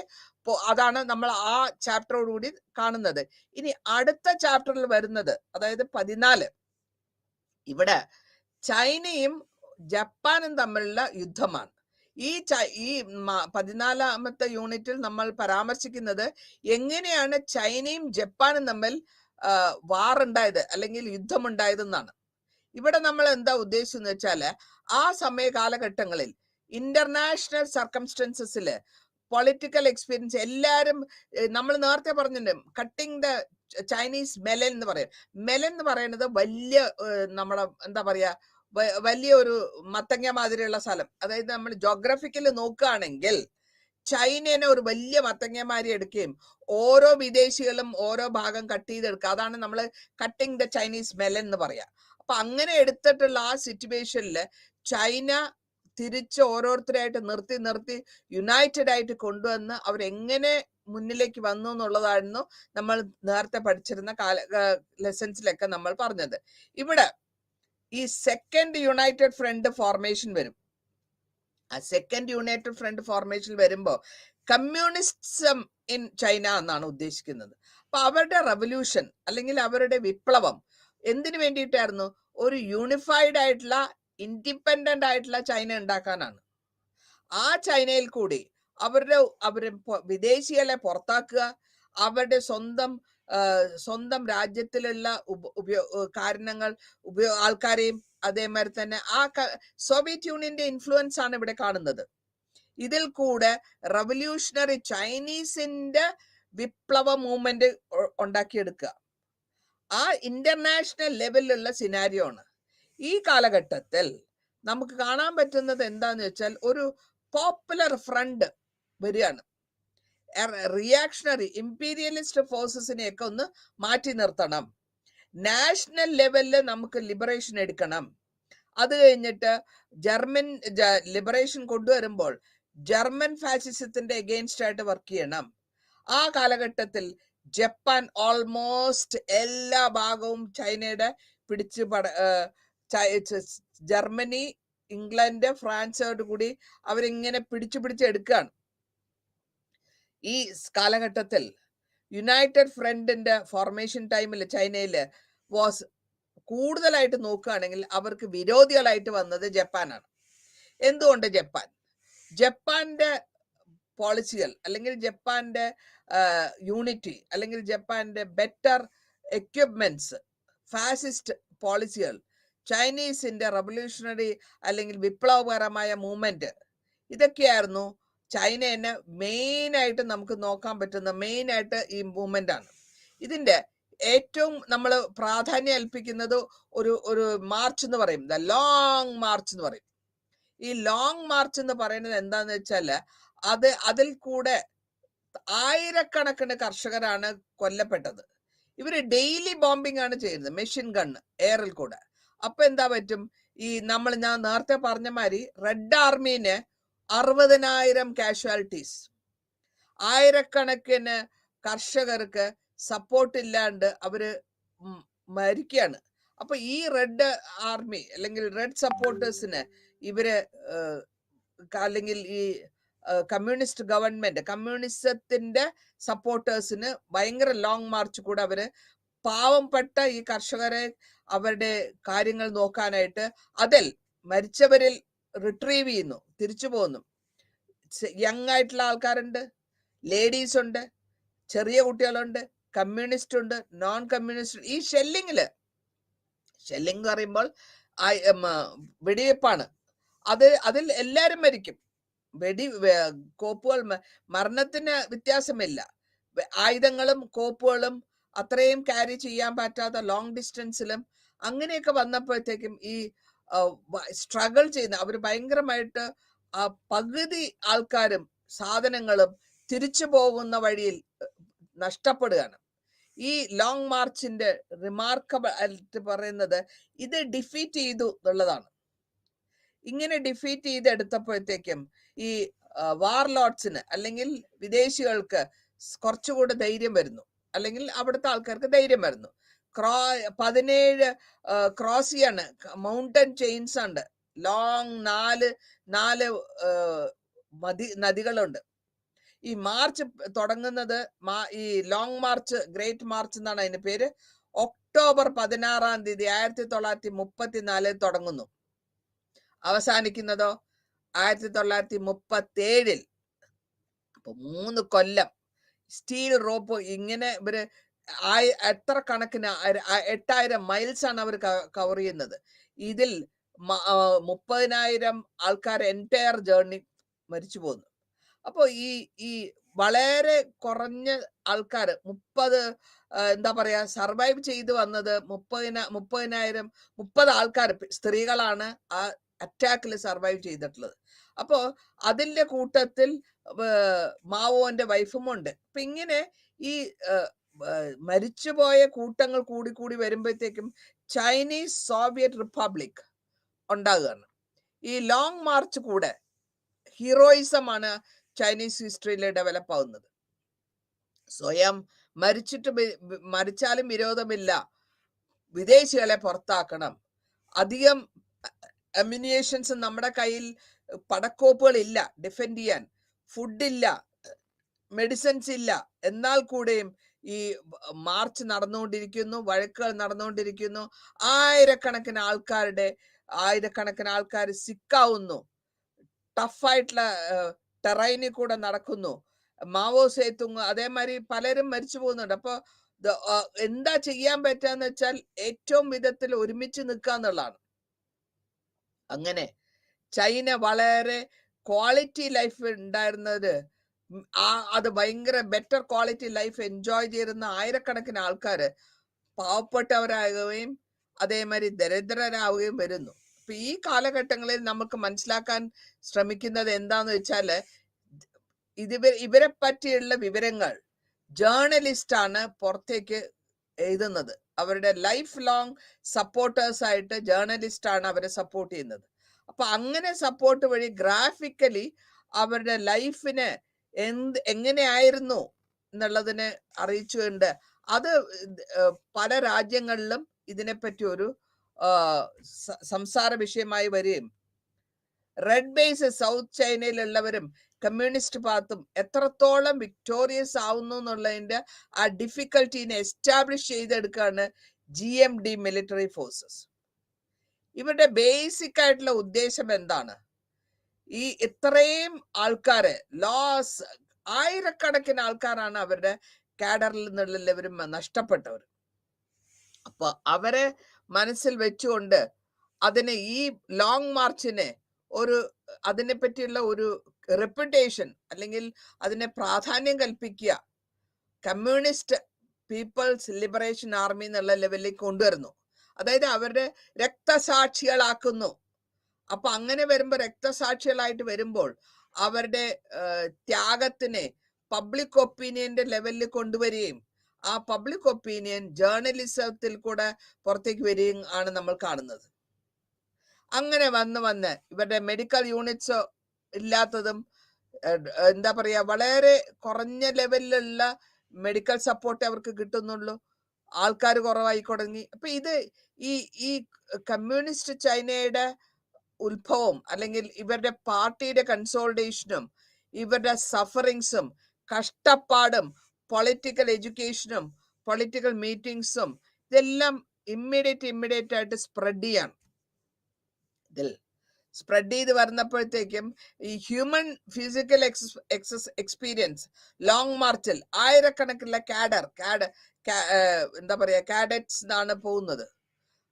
അതാണ് നമ്മൾ ആ ചാപ്റ്ററോട് കൂടി കാണുന്നത്. ഇനി അടുത്ത ചാപ്റ്ററിൽ വരുന്നത്, അതായത് 14, ഇവിടെ ചൈനയും ജപ്പാനും തമ്മിലുള്ള യുദ്ധമാണ്. ഈ 14ാമത്തെ യൂണിറ്റിൽ നമ്മൾ പരാമർശിക്കുന്നത് എങ്ങനെയാണ് ചൈനയും ജപ്പാനും തമ്മിൽ വാറുണ്ടായത് അല്ലെങ്കിൽ യുദ്ധമുണ്ടായതെന്നാണ്. ഇവിടെ നമ്മൾ എന്താ ഉദ്ദേശിച്ചെന്ന് വെച്ചാല്, ആ സമയ കാലഘട്ടങ്ങളിൽ ഇന്റർനാഷണൽ സർക്കംസ്റ്റൻസസില് പൊളിറ്റിക്കൽ എക്സ്പീരിയൻസ് എല്ലാരും, നമ്മൾ നേരത്തെ പറഞ്ഞിട്ടുണ്ട് കട്ടിങ് ദ ചൈനീസ് മെലൻ എന്ന് പറയും. മെലൻ എന്ന് പറയുന്നത് വലിയ നമ്മളെ എന്താ പറയാ വലിയ ഒരു മത്തങ്ങ മാതിരിയുള്ള സ്ഥലം. അതായത് നമ്മൾ ജോഗ്രഫിക്കല് നോക്കുകയാണെങ്കിൽ ചൈനേനെ ഒരു വലിയ മത്തങ്ങമാരി എടുക്കുകയും ഓരോ വിദേശികളും ഓരോ ഭാഗം കട്ട് ചെയ്തെടുക്കുക. അതാണ് നമ്മൾ കട്ടിങ് ദ ചൈനീസ് മെലൻ എന്ന് പറയാ. അപ്പൊ അങ്ങനെ എടുത്തിട്ടുള്ള ആ സിറ്റുവേഷനിൽ ചൈന തിരിച്ച് ഓരോരുത്തരായിട്ട് നിർത്തി യുണൈറ്റഡ് ആയിട്ട് കൊണ്ടുവന്ന് അവരെങ്ങനെ മുന്നിലേക്ക് വന്നു എന്നുള്ളതായിരുന്നു നമ്മൾ നേരത്തെ പഠിച്ചിരുന്ന ലെസൺസിലൊക്കെ നമ്മൾ പറഞ്ഞത്. ഇവിടെ ഈ സെക്കൻഡ് യുണൈറ്റഡ് ഫ്രണ്ട് ഫോർമേഷൻ വരും. ആ സെക്കൻഡ് യുണൈറ്റഡ് ഫ്രണ്ട് ഫോർമേഷൻ വരുമ്പോ കമ്മ്യൂണിസം ഇൻ ചൈന എന്നാണ് ഉദ്ദേശിക്കുന്നത്. അപ്പൊ അവരുടെ റവല്യൂഷൻ അല്ലെങ്കിൽ അവരുടെ വിപ്ലവം എന്തിനു വേണ്ടിയിട്ടായിരുന്നു? ഒരു യൂണിഫൈഡ് ആയിട്ടുള്ള ഇൻഡിപെൻഡന്റ് ആയിട്ടുള്ള ചൈന ഉണ്ടാക്കാനാണ്. ആ ചൈനയിൽ കൂടി അവരെ വിദേശികളെ പുറത്താക്കുക, അവരുടെ സ്വന്തം രാജ്യത്തിലുള്ള കാരണങ്ങൾ ആൾക്കാരെയും, അതേമാതിരി തന്നെ ആ സോവിയറ്റ് യൂണിയന്റെ ഇൻഫ്ലുവൻസ് ആണ് ഇവിടെ കാണുന്നത്. ഇതിൽ കൂടെ റവല്യൂഷണറി ചൈനീസിന്റെ വിപ്ലവ മൂവ്മെന്റ് ഉണ്ടാക്കിയെടുക്കുക. ആ ഇന്റർനാഷണൽ ലെവലിലുള്ള സിനാരിയോ ആണ്. ഈ കാലഘട്ടത്തിൽ നമുക്ക് കാണാൻ പറ്റുന്നത് എന്താന്ന് വെച്ചാൽ ഒരു പോപ്പുലർ ഫ്രണ്ട് വരികയാണ്. റിയാക്ഷണറി ഇമ്പീരിയലിസ്റ്റ് ഫോഴ്സസിനെയൊക്കെ ഒന്ന് മാറ്റി നിർത്തണം. നാഷണൽ ലെവലിൽ നമുക്ക് ലിബറേഷൻ എടുക്കണം. അത് കഴിഞ്ഞിട്ട് ജർമ്മൻ ലിബറേഷൻ കൊണ്ടുവരുമ്പോൾ ജർമ്മൻ ഫാസിസത്തിന്റെ എഗെയിൻസ്റ്റ് ആയിട്ട് വർക്ക് ചെയ്യണം. ആ കാലഘട്ടത്തിൽ ജപ്പാൻ ഓൾമോസ്റ്റ് എല്ലാ ഭാഗവും ചൈനയുടെ പിടിച്ച് ജർമ്മനി, ഇംഗ്ലണ്ട്, ഫ്രാൻസോട് കൂടി അവരിങ്ങനെ പിടിച്ചെടുക്കുകയാണ്. ഈ കാലഘട്ടത്തിൽ യുണൈറ്റഡ് ഫ്രണ്ടിന്റെ ഫോർമേഷൻ ടൈമിൽ ചൈനയില് കൂടുതലായിട്ട് നോക്കുകയാണെങ്കിൽ അവർക്ക് വിരോധികളായിട്ട് വന്നത് ജപ്പാനാണ്. എന്തുകൊണ്ട് ജപ്പാന്റെ പോളിസികൾ അല്ലെങ്കിൽ ജപ്പാന്റെ യൂണിറ്റി അല്ലെങ്കിൽ ജപ്പാന്റെ ബെറ്റർ എക്വിപ്മെന്റ്സ്, ഫാസിസ്റ്റ് പോളിസികൾ, ചൈനീസിന്റെ റവല്യൂഷണറി അല്ലെങ്കിൽ വിപ്ലവകരമായ മൂവ്മെന്റ്, ഇതൊക്കെയായിരുന്നു ചൈനയെ മെയിൻ ആയിട്ട് നമുക്ക് നോക്കാൻ പറ്റുന്ന ഈ മൂവ്മെന്റ് ആണ്. ഇതിന്റെ ഏറ്റവും നമ്മൾ പ്രാധാന്യം ഏൽപ്പിക്കുന്നത് ഒരു മാർച്ച് എന്ന് പറയും, ദ ലോങ് മാർച്ച് എന്ന് പറയും. ഈ ലോങ് മാർച്ച് എന്ന് പറയുന്നത് എന്താന്ന് വെച്ചാല് അതിൽ കൂടെ ആയിരക്കണക്കിന് കർഷകരാണ് കൊല്ലപ്പെട്ടത്. ഇവര് ഡെയിലി ബോംബിംഗ് ആണ് ചെയ്യുന്നത്, മെഷീൻ ഗണ്ണ് എയറിൽ കൂടെ. അപ്പൊ എന്താ പറ്റും? ഞാൻ നേരത്തെ പറഞ്ഞ മാതിരി റെഡ് ആർമീന് 60,000 കാഷ്വാലിറ്റീസ്, ആയിരക്കണക്കിന് കർഷകർക്ക് സപ്പോർട്ട് ഇല്ലാണ്ട് അവര് മരിക്കുകയാണ്. അപ്പൊ ഈ റെഡ് ആർമി അല്ലെങ്കിൽ റെഡ് സപ്പോർട്ടേഴ്സിന് ഇവര് അല്ലെങ്കിൽ ഈ കമ്മ്യൂണിസ്റ്റ് ഗവൺമെന്റ്, കമ്മ്യൂണിസത്തിന്റെ സപ്പോർട്ടേഴ്സിന് ഭയങ്കര ലോങ് മാർച്ച് കൂടെ അവര് പാവപ്പെട്ട ഈ കർഷകരെ അവരുടെ കാര്യങ്ങൾ നോക്കാനായിട്ട് അതിൽ മരിച്ചവരിൽ റിട്രീവ് ചെയ്യുന്നു, തിരിച്ചു പോകുന്നു. യങ് ആയിട്ടുള്ള ആൾക്കാരുണ്ട്, ലേഡീസ് ഉണ്ട്, ചെറിയ കുട്ടികളുണ്ട്, കമ്മ്യൂണിസ്റ്റ് ഉണ്ട്, നോൺ കമ്മ്യൂണിസ്റ്റ്. ഈ ഷെല്ലിങ് എന്ന് പറയുമ്പോൾ വെടിവെപ്പാണ്. അതിൽ എല്ലാരും മരിക്കും. കോപ്പുകൾ, മരണത്തിന് വ്യത്യാസമില്ല. ആയുധങ്ങളും കോപ്പുകളും അത്രയും ക്യാരി ചെയ്യാൻ പറ്റാത്ത ലോങ് ഡിസ്റ്റൻസിലും അങ്ങനെയൊക്കെ വന്നപ്പോഴത്തേക്കും ഈ സ്ട്രഗിൾ ചെയ്യുന്ന അവർ ഭയങ്കരമായിട്ട് പകുതി ആൾക്കാരും സാധനങ്ങളും തിരിച്ചു പോകുന്ന വഴിയിൽ നഷ്ടപ്പെടുകയാണ്. ഈ ലോങ് മാർച്ചിന്റെ റിമാർക്കബിൾ ആയിട്ട് പറയുന്നത് ഇത് ഡിഫീറ്റ് ചെയ്തു എന്നുള്ളതാണ്. ഇങ്ങനെ ഡിഫീറ്റ് ചെയ്തെടുത്തപ്പോഴത്തേക്കും ഈ വാർലോഡ്സിന് അല്ലെങ്കിൽ വിദേശികൾക്ക് കുറച്ചുകൂടെ ധൈര്യം വരുന്നു, അല്ലെങ്കിൽ അവിടുത്തെ ആൾക്കാർക്ക് ധൈര്യം വരുന്നു. 17 ക്രോസ് ചെയ്യാണ്, മൗണ്ടൻ ചെയിൻസ് ഉണ്ട്, ലോങ് 4 നദികളുണ്ട്. ഈ മാർച്ച് തുടങ്ങുന്നത് ഈ ലോങ് മാർച്ച്, ഗ്രേറ്റ് മാർച്ച് എന്നാണ് അതിന്റെ പേര്. ഒക്ടോബർ 16 1934 തുടങ്ങുന്നു. അവസാനിക്കുന്നതോ 1937. അപ്പൊ 3 കൊല്ലം സ്റ്റീൽ റോപ്പ് ഇങ്ങനെ ഇവര് എത്ര കണക്കിന് 8000 മൈൽസ് ആണ് അവർ കവർ ചെയ്യുന്നത്. ഇതിൽ 30,000 ആൾക്കാർ എൻറ്റയർ ജേർണി മരിച്ചു പോകുന്നു. അപ്പോൾ ഈ വളരെ കുറഞ്ഞ ആൾക്കാർ 30 സർവൈവ് ചെയ്തു വന്നത് 30 ആൾക്കാർ സ്ത്രീകളാണ് ആ അറ്റാക്കിൽ സർവൈവ് ചെയ്തിട്ടുള്ളത്. അപ്പോൾ അതിന്റെ കൂട്ടത്തിൽ മാവോന്റെ വൈഫും ഉണ്ട്. അപ്പൊ ഇങ്ങനെ ഈ മരിച്ചുപോയ കൂട്ടങ്ങൾ കൂടി വരുമ്പോഴത്തേക്കും ചൈനീസ് സോവിയറ്റ് റിപ്പബ്ലിക് ഉണ്ടാകുകയാണ്. ഈ ലോങ് മാർച്ച് കൂടെ ഹീറോയിസം ആണ് ചൈനീസ് ഹിസ്റ്ററിയിൽ ഡെവലപ്പ് ആവുന്നത്. സ്വയം മരിച്ചാലും വിരോധമില്ല, വിദേശികളെ പുറത്താക്കണം, അധികം അമ്യൂണിയേഷൻസ് നമ്മുടെ കയ്യിൽ, പടക്കോപ്പുകൾ ഇല്ല ഡിഫെൻഡ് ചെയ്യാൻ, ഫുഡില്ല, മെഡിസിൻസ് ഇല്ല, എന്നാൽ കൂടെയും ഈ മാർച്ച് നടന്നുകൊണ്ടിരിക്കുന്നു, വഴക്കുകൾ നടന്നുകൊണ്ടിരിക്കുന്നു, ആയിരക്കണക്കിന് ആൾക്കാർ സിക്കാവുന്നു, ടഫായിട്ടുള്ള ടെറൈനിൽ കൂടെ നടക്കുന്നു. മാവോ സേതുങ് അതേമാതിരി പലരും മരിച്ചു പോകുന്നുണ്ട്. അപ്പൊ എന്താ ചെയ്യാൻ പറ്റാന്ന് വെച്ചാൽ ഏറ്റവും വിധത്തിൽ ഒരുമിച്ച് നിൽക്കുക എന്നുള്ളതാണ്. അങ്ങനെ ചൈന വളരെ ക്വാളിറ്റി ലൈഫ് ഉണ്ടായിരുന്നത്, അത് ഭയങ്കര ബെറ്റർ ക്വാളിറ്റി ലൈഫ് എൻജോയ് ചെയ്തിരുന്ന ആയിരക്കണക്കിന് ആൾക്കാര് പാവപ്പെട്ടവരാകുകയും അതേമാതിരി ദരിദ്രരാവുകയും വരുന്നു. അപ്പൊ ഈ കാലഘട്ടങ്ങളിൽ നമുക്ക് മനസ്സിലാക്കാൻ ശ്രമിക്കുന്നത് എന്താന്ന് വെച്ചാല്, ഇവരെ പറ്റിയുള്ള വിവരങ്ങൾ ജേർണലിസ്റ്റ് ആണ് പുറത്തേക്ക് എഴുതുന്നത്. അവരുടെ ലൈഫ് ലോങ് സപ്പോർട്ടേഴ്സ് ആയിട്ട് ജേർണലിസ്റ്റ് ആണ് അവരെ സപ്പോർട്ട് ചെയ്യുന്നത്. അപ്പൊ അങ്ങനെ സപ്പോർട്ട് വഴി ഗ്രാഫിക്കലി അവരുടെ ലൈഫിന് എങ്ങനെയായിരുന്നു എന്നുള്ളതിനെ അറിയിച്ചുകൊണ്ട് അത് പല രാജ്യങ്ങളിലും ഇതിനെപ്പറ്റി ഒരു സംസാര വിഷയമായി വരികയും, റെഡ് ബേസ് സൗത്ത് ചൈനയിലുള്ളവരും കമ്മ്യൂണിസ്റ്റ് പാർട്ടും എത്രത്തോളം വിക്ടോറിയസ് ആവുന്നു എന്നുള്ളതിന്റെ ആ ഡിഫിക്കൽട്ടീനെ എസ്റ്റാബ്ലിഷ് ചെയ്തെടുക്കുകയാണ് GMD മിലിറ്ററി ഫോഴ്സസ്. ഇവരുടെ ബേസിക് ആയിട്ടുള്ള ഉദ്ദേശം എന്താണ്? ഈ ഇത്രയും ആൾക്കാര് ആയിരക്കണക്കിന് ആൾക്കാരാണ് അവരുടെ കാഡറിൽ നിന്നുള്ളവരും നഷ്ടപ്പെട്ടവർ. അപ്പൊ അവരെ മനസ്സിൽ വെച്ചുകൊണ്ട് അതിനെ, ഈ ലോങ് മാർച്ചിനെ അതിനെ പറ്റിയുള്ള ഒരു റെപ്യൂട്ടേഷൻ അല്ലെങ്കിൽ അതിനെ പ്രാധാന്യം കൽപ്പിക്കുക, കമ്മ്യൂണിസ്റ്റ് പീപ്പിൾസ് ലിബറേഷൻ ആർമി എന്നുള്ള ലെവലിലേക്ക് കൊണ്ടുവരുന്നു. അതായത് അവരുടെ രക്തസാക്ഷികളാക്കുന്നു. അപ്പൊ അങ്ങനെ വരുമ്പോൾ, രക്തസാക്ഷികളായിട്ട് വരുമ്പോൾ അവരുടെ ത്യാഗത്തിനെ പബ്ലിക് ഒപ്പീനിയന്റെ ലെവലിൽ കൊണ്ടുവരികയും ആ പബ്ലിക് ഒപ്പീനിയൻ ജേർണലിസത്തിൽ കൂടെ പുറത്തേക്ക് വരികയും ആണ് നമ്മൾ കാണുന്നത്. അങ്ങനെ വന്ന് ഇവരുടെ മെഡിക്കൽ യൂണിറ്റ്സ് ഇല്ലാത്തതും, വളരെ കുറഞ്ഞ ലെവലിലുള്ള മെഡിക്കൽ സപ്പോർട്ട് അവർക്ക് കിട്ടുന്നുള്ളൂ, ആൾക്കാർ കുറവായി തുടങ്ങി. അപ്പൊ ഈ കമ്മ്യൂണിസ്റ്റ് ചൈനയുടെ ഉത്ഭവം അല്ലെങ്കിൽ ഇവരുടെ പാർട്ടിയുടെ കൺസോളിഡേഷനും ഇവരുടെ സഫറിങ്സും കഷ്ടപ്പാടും പൊളിറ്റിക്കൽ എഡ്യൂക്കേഷനും പൊളിറ്റിക്കൽ മീറ്റിംഗ്സും ഇതെല്ലാം ഇമ്മീഡിയറ്റ് ആയിട്ട് സ്പ്രെഡ് ചെയ്യാണ്. ഇതിൽ സ്പ്രെഡ് ചെയ്ത് വരുന്നപ്പോഴത്തേക്കും ഈ ഹ്യൂമൻ ഫിസിക്കൽ എക്സ്പീരിയൻസ് ലോങ് മാർച്ചിൽ ആയിരക്കണക്കിനുള്ള കാഡറ്റ്സ് ആണ് പോകുന്നത്.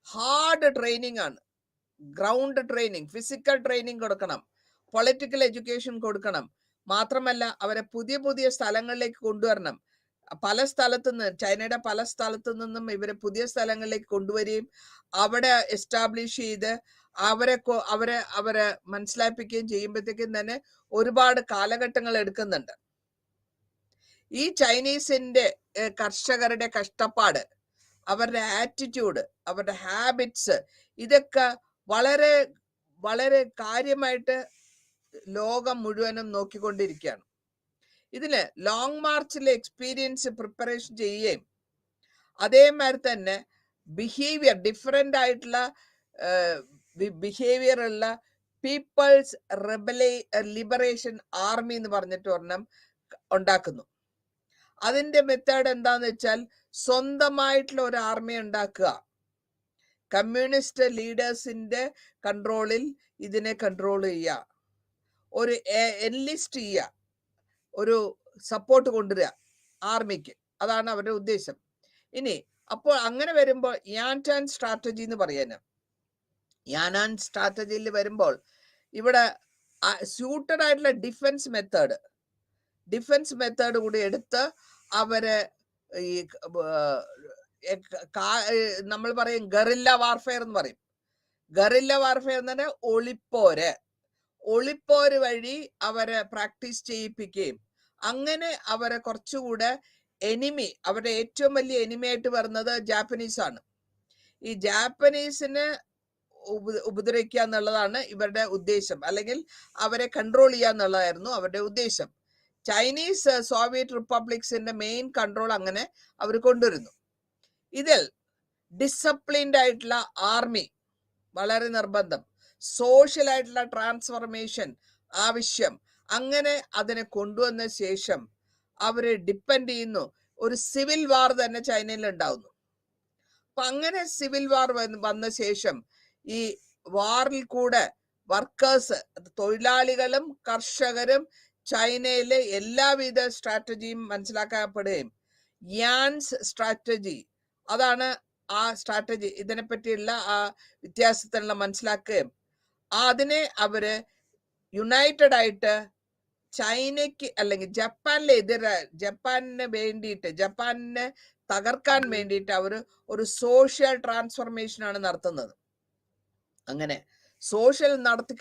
ഹാർഡ് ട്രെയിനിങ് ആണ്, ഗ്രൗണ്ട് ട്രെയിനിങ്, ഫിസിക്കൽ ട്രെയിനിങ് കൊടുക്കണം, പൊളിറ്റിക്കൽ എഡ്യൂക്കേഷൻ കൊടുക്കണം. മാത്രമല്ല അവരെ പുതിയ സ്ഥലങ്ങളിലേക്ക് കൊണ്ടുവരണം. ചൈനയുടെ പല സ്ഥലത്തു നിന്നും ഇവരെ പുതിയ സ്ഥലങ്ങളിലേക്ക് കൊണ്ടുവരികയും അവിടെ എസ്റ്റാബ്ലിഷ് ചെയ്ത് അവരെ മനസ്സിലാപ്പിക്കുകയും ചെയ്യുമ്പോഴത്തേക്കും തന്നെ ഒരുപാട് കാലഘട്ടങ്ങൾ എടുക്കുന്നുണ്ട്. ഈ ചൈനീസിന്റെ കർഷകരുടെ കഷ്ടപ്പാട്, അവരുടെ ആറ്റിറ്റ്യൂഡ്, അവരുടെ ഹാബിറ്റ്സ്, ഇതൊക്കെ വളരെ വളരെ കാര്യമായിട്ട് ലോകം മുഴുവനും നോക്കിക്കൊണ്ടിരിക്കുകയാണ്. ഇതിന് ലോങ് മാർച്ചിലെ എക്സ്പീരിയൻസ് പ്രിപ്പറേഷൻ ചെയ്യുകയും അതേമാതിരി തന്നെ ബിഹേവിയർ, ഡിഫറെന്റ് ആയിട്ടുള്ള ബിഹേവിയർ ഉള്ള പീപ്പിൾസ് ലിബറേഷൻ ആർമി എന്ന് പറഞ്ഞിട്ട് ഒരെണ്ണം ഉണ്ടാക്കുന്നു. അതിന്റെ മെത്തേഡ് എന്താന്ന് വെച്ചാൽ സ്വന്തമായിട്ടുള്ള ഒരു ആർമി ഉണ്ടാക്കുക, കമ്മ്യൂണിസ്റ്റ് ലീഡേഴ്സിന്റെ കൺട്രോളിൽ ഇതിനെ കൺട്രോൾ ചെയ്യുക, ഒരു എൻലിസ്റ്റ് ചെയ്യുക, ഒരു സപ്പോർട്ട് കൊണ്ടുവരിക ആർമിക്ക്. അതാണ് അവരുടെ ഉദ്ദേശം. ഇനി അപ്പോൾ അങ്ങനെ വരുമ്പോൾ യാൻറ്റാൻ സ്ട്രാറ്റജി എന്ന് പറയുന്നത്, യാനാൻ സ്ട്രാറ്റജിയിൽ വരുമ്പോൾ ഇവിടെ സ്യൂട്ടഡ് ആയിട്ടുള്ള ഡിഫൻസ് മെത്തേഡ് കൂടി എടുത്ത് അവര് ഈ നമ്മൾ പറയും ഗറില്ല വാർഫെയർ എന്ന് പറയും. ഗറില്ല വാർഫെയർ എന്ന് പറഞ്ഞാൽ ഒളിപ്പോര് വഴി അവരെ പ്രാക്ടീസ് ചെയ്യിപ്പിക്കുകയും അങ്ങനെ അവരെ കുറച്ചുകൂടെ അവരുടെ ഏറ്റവും വലിയ എനിമിയായിട്ട് വരുന്നത് ജാപ്പനീസ് ആണ്. ഈ ജാപ്പനീസിനെ ഉപദ്രവിക്കുക എന്നുള്ളതാണ് ഇവരുടെ ഉദ്ദേശം, അല്ലെങ്കിൽ അവരെ കൺട്രോൾ ചെയ്യുക എന്നുള്ളതായിരുന്നു അവരുടെ ഉദ്ദേശം. ചൈനീസ് സോവിയറ്റ് റിപ്പബ്ലിക്സിന്റെ മെയിൻ കൺട്രോൾ അങ്ങനെ അവർ കൊണ്ടുവരുന്നു. ഇതിൽ ഡിസിപ്ലിൻഡ് ആയിട്ടുള്ള ആർമി വളരെ നിർബന്ധം, സോഷ്യൽ ആയിട്ടുള്ള ട്രാൻസ്ഫോർമേഷൻ ആവശ്യം. അങ്ങനെ അതിനെ കൊണ്ടുവന്ന ശേഷം അവര് ഡിപ്പെൻഡ് ചെയ്യുന്നു, ഒരു സിവിൽ വാർ തന്നെ ചൈനയിൽ ഉണ്ടാവുന്നു. അപ്പൊ അങ്ങനെ സിവിൽ വാർ വന്ന ശേഷം ഈ വാറിൽ കൂടെ വർക്കേഴ്സ്, തൊഴിലാളികളും കർഷകരും ചൈനയിലെ എല്ലാവിധ സ്ട്രാറ്റജിയും മനസ്സിലാക്കപ്പെടുകയും യാൻസ് സ്ട്രാറ്റജി, അതാണ് ആ സ്ട്രാറ്റജി, ഇതിനെപ്പറ്റിയുള്ള ആ വ്യത്യാസത്തിലുള്ള മനസ്സിലാക്കുകയും അതിനെ അവര് യുണൈറ്റഡ് ആയിട്ട് ചൈനയ്ക്ക് അല്ലെങ്കിൽ ജപ്പാനിന് വേണ്ടിയിട്ട്, ജപ്പാനിനെ തകർക്കാൻ വേണ്ടിയിട്ട് അവർ ഒരു സോഷ്യൽ ട്രാൻസ്ഫോർമേഷൻ ആണ് നടത്തുന്നത്. അങ്ങനെ സോഷ്യൽ നടത്തി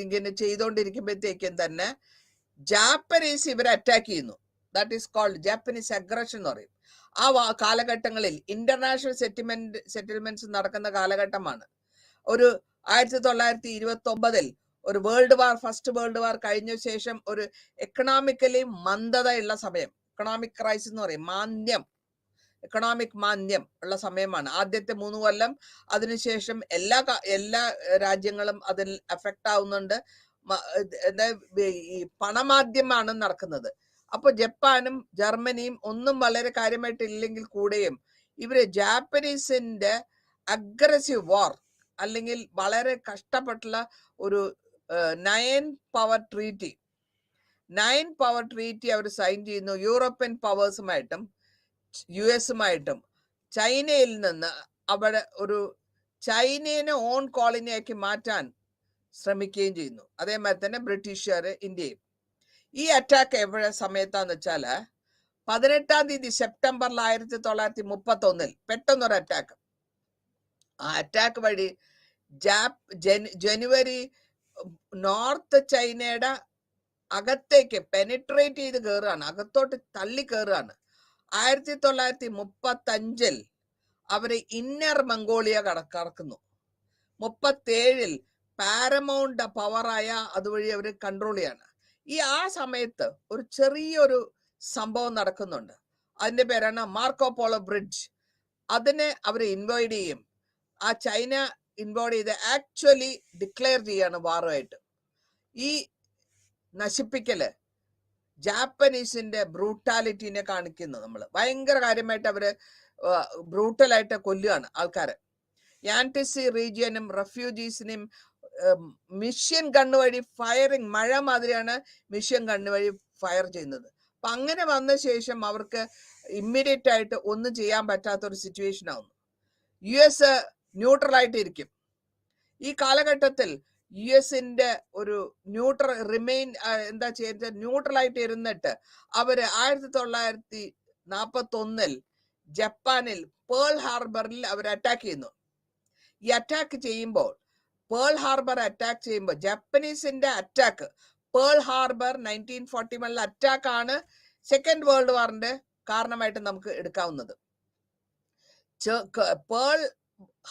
ഇങ്ങനെ ചെയ്തുകൊണ്ടിരിക്കുമ്പോഴത്തേക്കും തന്നെ ജാപ്പനീസ് ഇവരെ അറ്റാക്ക് ചെയ്യുന്നു. That is called Japanese aggression എന്ന് പറയും. ആ കാലഘട്ടങ്ങളിൽ ഇന്റർനാഷണൽ സെറ്റിൽമെന്റ്സ് നടക്കുന്ന കാലഘട്ടമാണ്. ഒരു 1929 ഒരു ഫസ്റ്റ് വേൾഡ് വാർ കഴിഞ്ഞ ശേഷം ഒരു എക്കണോമിക്കലി മന്ദതയുള്ള സമയം, എക്കണോമിക് ക്രൈസിസ് എന്ന് പറയും, എക്കണോമിക് മാന്ദ്യം ഉള്ള സമയമാണ്. ആദ്യത്തെ 3 കൊല്ലം. അതിനുശേഷം എല്ലാ രാജ്യങ്ങളും അതിൽ എഫക്റ്റ് ആവുന്നുണ്ട്. ഈ പണമാന്ദ്യമാണ് നടക്കുന്നത്. അപ്പൊ ജപ്പാനും ജർമ്മനിയും ഒന്നും വളരെ കാര്യമായിട്ടില്ലെങ്കിൽ കൂടെയും ഇവര് ജാപ്പനീസിന്റെ അഗ്രസീവ് വാർ അല്ലെങ്കിൽ വളരെ കഷ്ടപ്പെട്ടുള്ള ഒരു 9 പവർ ട്രീറ്റി അവർ സൈൻ ചെയ്യുന്നു യൂറോപ്യൻ പവേഴ്സുമായിട്ടും US-ഉമായിട്ടും. ചൈനയിൽ നിന്ന് അവിടെ ഒരു ചൈനയെ ഓൺ കോളനിയാക്കി മാറ്റാൻ ശ്രമിക്കുകയും ചെയ്യുന്നു. അതേമാതിരി തന്നെ ബ്രിട്ടീഷുകാർ ഇന്ത്യയും. ഈ അറ്റാക്ക് എവിടെ സമയത്താന്ന് വെച്ചാല് 18 തീയതി സെപ്റ്റംബറിൽ 1931 പെട്ടെന്നൊരു അറ്റാക്ക്. ആ അറ്റാക്ക് വഴി ജനുവരി നോർത്ത് ചൈനയുടെ അകത്തേക്ക് പെനിട്രേറ്റ് ചെയ്ത് കയറുകയാണ്, അകത്തോട്ട് തള്ളി കയറുകയാണ്. 1935 അവര് ഇന്നർ മംഗോളിയ കടക്കുന്നു. 37 പാരമൗണ്ട് പവറായ അതുവഴി അവര് കൺട്രോൾ ചെയ്യാണ്. ആ സമയത്ത് ഒരു ചെറിയൊരു സംഭവം നടക്കുന്നുണ്ട്. അതിന്റെ പേരാണ് മാർക്കോ പോളോ ബ്രിഡ്ജ്. അതിനെ അവർ ഇൻവൈഡ് ചെയ്യും. ആ ചൈന ഇൻവൈഡ് ചെയ്ത് ആക്ച്വലി ഡിക്ലെയർ ചെയ്യാണ് വാറുമായിട്ട്. ഈ നശിപ്പിക്കല് ജാപ്പനീസിന്റെ ബ്രൂട്ടാലിറ്റിനെ കാണിക്കുന്നു. നമ്മൾ ഭയങ്കര കാര്യമായിട്ട് അവര് ബ്രൂട്ടലായിട്ട് കൊല്ലുകയാണ് ആൾക്കാരെ. യാൻറ്റിസി റീജിയനും റെഫ്യൂജീസിനെയും മിഷ്യൻ ഗണ്ണ് വഴി ഫയറിങ്, മഴ മാതിരിയാണ് മിഷ്യൻ ഗണ്ണ് വഴി ഫയർ ചെയ്യുന്നത്. അപ്പൊ അങ്ങനെ വന്ന ശേഷം അവർക്ക് ഇമ്മീഡിയറ്റ് ആയിട്ട് ഒന്നും ചെയ്യാൻ പറ്റാത്ത ഒരു സിറ്റുവേഷൻ ആവുന്നു. US ന്യൂട്രൽ ആയിട്ട് ഇരിക്കും. ഈ കാലഘട്ടത്തിൽ US-ന്റെ ഒരു എന്താ ചെയ്യുന്നത്, ന്യൂട്രൽ ആയിട്ട് ഇരുന്നിട്ട് അവര് 1941 ജപ്പാനിൽ പേൾ ഹാർബറിൽ അവർ അറ്റാക്ക് ചെയ്യുന്നു. ഈ അറ്റാക്ക് ചെയ്യുമ്പോൾ ജാപ്പനീസിന്റെ അറ്റാക്ക്, പേൾ ഹാർബർ 1941 അറ്റാക്കാണ് സെക്കൻഡ് വേൾഡ് വാറിന്റെ കാരണമായിട്ട് നമുക്ക് എടുക്കാവുന്നത്. പേൾ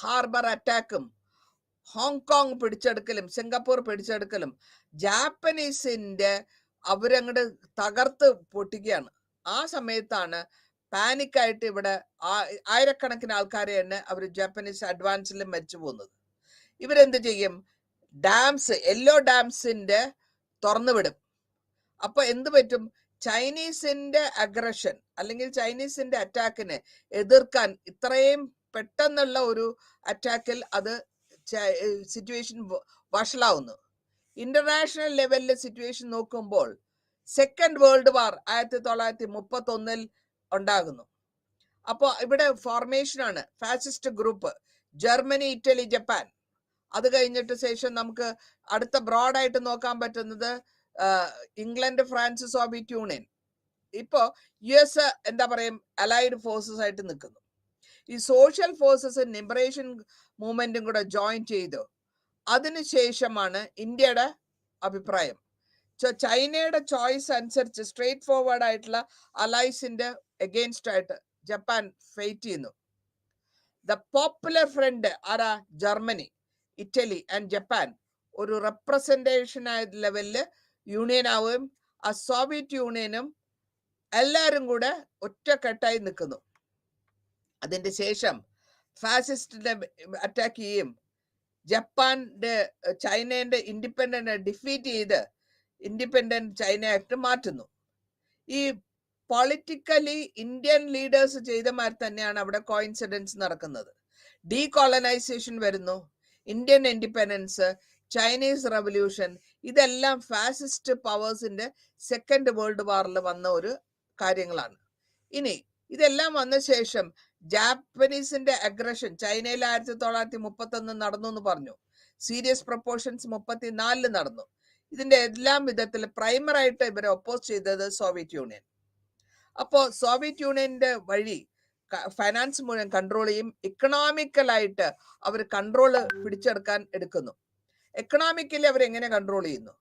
ഹാർബർ അറ്റാക്കും ഹോങ്കോങ് പിടിച്ചെടുക്കലും സിംഗപ്പൂർ പിടിച്ചെടുക്കലും ജാപ്പനീസിന്റെ അവരങ്ങോട്ട് തകർത്ത് പൊട്ടിക്കുകയാണ്. ആ സമയത്താണ് പാനിക്കായിട്ട് ഇവിടെ ആയിരക്കണക്കിന് ആൾക്കാരെ തന്നെ അവർ ജാപ്പനീസ് അഡ്വാൻസിൽ മരിച്ചു പോകുന്നത്. ഇവരെന്ത് ചെയ്യും? ഡാംസ്, യെല്ലോ ഡാംസിന്റെ തുറന്നു വിടും. അപ്പൊ എന്ത് പറ്റും? ചൈനീസിന്റെ അഗ്രഷൻ അല്ലെങ്കിൽ ചൈനീസിന്റെ അറ്റാക്കിനെ എതിർക്കാൻ ഇത്രയും പെട്ടെന്നുള്ള ഒരു അറ്റാക്കിൽ അത് സിറ്റുവേഷൻ വഷളാവുന്നു. ഇന്റർനാഷണൽ ലെവലിലെ സിറ്റുവേഷൻ നോക്കുമ്പോൾ സെക്കൻഡ് വേൾഡ് വാർ 1931 ഉണ്ടാകുന്നു. അപ്പോൾ ഇവിടെ ഫോർമേഷൻ ആണ് fascist group, Germany, Italy, Japan. അത് കഴിഞ്ഞിട്ട് ശേഷം നമുക്ക് അടുത്ത ബ്രോഡായിട്ട് നോക്കാൻ പറ്റുന്നത് ഇംഗ്ലണ്ട്, ഫ്രാൻസ്, സോവിയറ്റ് യൂണിയൻ. ഇപ്പോ US എന്താ പറയും, അലൈഡ് ഫോഴ്സസ് ആയിട്ട് നിൽക്കുന്നു. ഈ സോഷ്യൽ ഫോഴ്സസ് ലിബറേഷൻ മൂവ്മെന്റും കൂടെ ജോയിൻ ചെയ്തു. അതിനുശേഷമാണ് ഇന്ത്യയുടെ അഭിപ്രായം. ചൈനയുടെ ചോയ്സ് അനുസരിച്ച് സ്ട്രേറ്റ് ഫോർവേഡ് ആയിട്ടുള്ള അലൈസിന്റെ എഗെയിൻസ്റ്റ് ആയിട്ട് ജപ്പാൻ ഫൈറ്റ് ചെയ്യുന്നു. ദ പോപ്പുലർ ഫ്രണ്ട് ആരാ? ജർമ്മനി, ഇറ്റലി ആൻഡ് ജപ്പാൻ ഒരു റെപ്രസെന്റേഷൻ ആയ ലെവലില് യൂണിയൻ ആവുകയും ആ സോവിയറ്റ് യൂണിയനും എല്ലാവരും കൂടെ ഒറ്റക്കെട്ടായി നിൽക്കുന്നു. അതിന്റെ ശേഷം ഫാസിസ്റ്റിനെ അറ്റാക്ക് ചെയ്യും. ജപ്പാന്റെ ചൈനയുടെ ഇൻഡിപെൻഡന്റ് ഡിഫീറ്റ് ചെയ്ത് ഇൻഡിപെൻഡന്റ് ചൈനയായിട്ട് മാറ്റുന്നു. ഈ പൊളിറ്റിക്കലി ഇന്ത്യൻ ലീഡേഴ്സ് ചെയ്ത മാതിരി തന്നെയാണ് അവിടെ കോയിൻസിഡൻസ് നടക്കുന്നത്. ഡീകോളനൈസേഷൻ വരുന്നു, ഇന്ത്യൻ ഇൻഡിപെൻഡൻസ്, ചൈനീസ് റവല്യൂഷൻ, ഇതെല്ലാം ഫാസിസ്റ്റ് പവേഴ്സിന്റെ സെക്കൻഡ് വേൾഡ് വാറിൽ വന്ന ഒരു കാര്യങ്ങളാണ്. ഇനി ഇതെല്ലാം വന്ന ശേഷം ജാപ്പനീസിന്റെ അഗ്രഷൻ ചൈനയിൽ 1931 നടന്നു എന്ന് പറഞ്ഞു. സീരിയസ് പ്രൊപ്പോർഷൻസ് 34 നടന്നു. ഇതിന്റെ എല്ലാം വിധത്തിൽ പ്രൈമറായിട്ട് ഇവരെ ഒപ്പോസ് ചെയ്തത് സോവിയറ്റ് യൂണിയൻ. അപ്പോ സോവിയറ്റ് യൂണിയന്റെ വഴി ഫൈനാൻസ് മുഴുവൻ കൺട്രോൾ ചെയ്യും. ഇക്കണോമിക്കലായിട്ട് അവർ കൺട്രോള് പിടിച്ചെടുക്കാൻ എടുക്കുന്നു. എക്കണോമിക്കലി അവരെങ്ങനെ കൺട്രോൾ ചെയ്യുന്നു?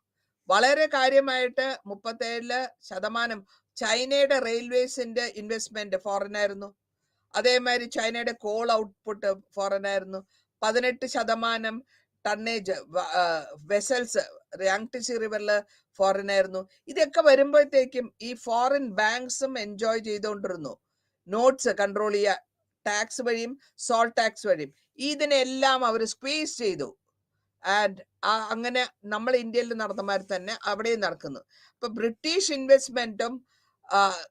വളരെ കാര്യമായിട്ട് 37% ചൈനയുടെ റെയിൽവേസിന്റെ ഇൻവെസ്റ്റ്മെന്റ് ഫോറിൻ ആയിരുന്നു. അതേമാതിരി ചൈനയുടെ കോൾ ഔട്ട്പുട്ട് ഫോറിൻ ആയിരുന്നു. 18% ടണ്ണേജ് വെസൽസ് യാങ്ടിസി റിവറില് ഫോറിൻ ആയിരുന്നു. ഇതൊക്കെ വരുമ്പോഴത്തേക്കും ഈ ഫോറിൻ ബാങ്ക്സും എൻജോയ് ചെയ്തുകൊണ്ടിരുന്നു. നോട്ട്സ് കൺട്രോൾ ചെയ്യുക, ടാക്സ് വഴിയും സോൾ ടാക്സ് വഴിയും ഇതിനെല്ലാം അവർ സ്ക്വീസ് ചെയ്തു. ആൻഡ് അങ്ങനെ നമ്മൾ ഇന്ത്യയിൽ നടന്ന മാതിരി തന്നെ അവിടെയും നടക്കുന്നു. ഇപ്പൊ ബ്രിട്ടീഷ് ഇൻവെസ്റ്റ്മെന്റും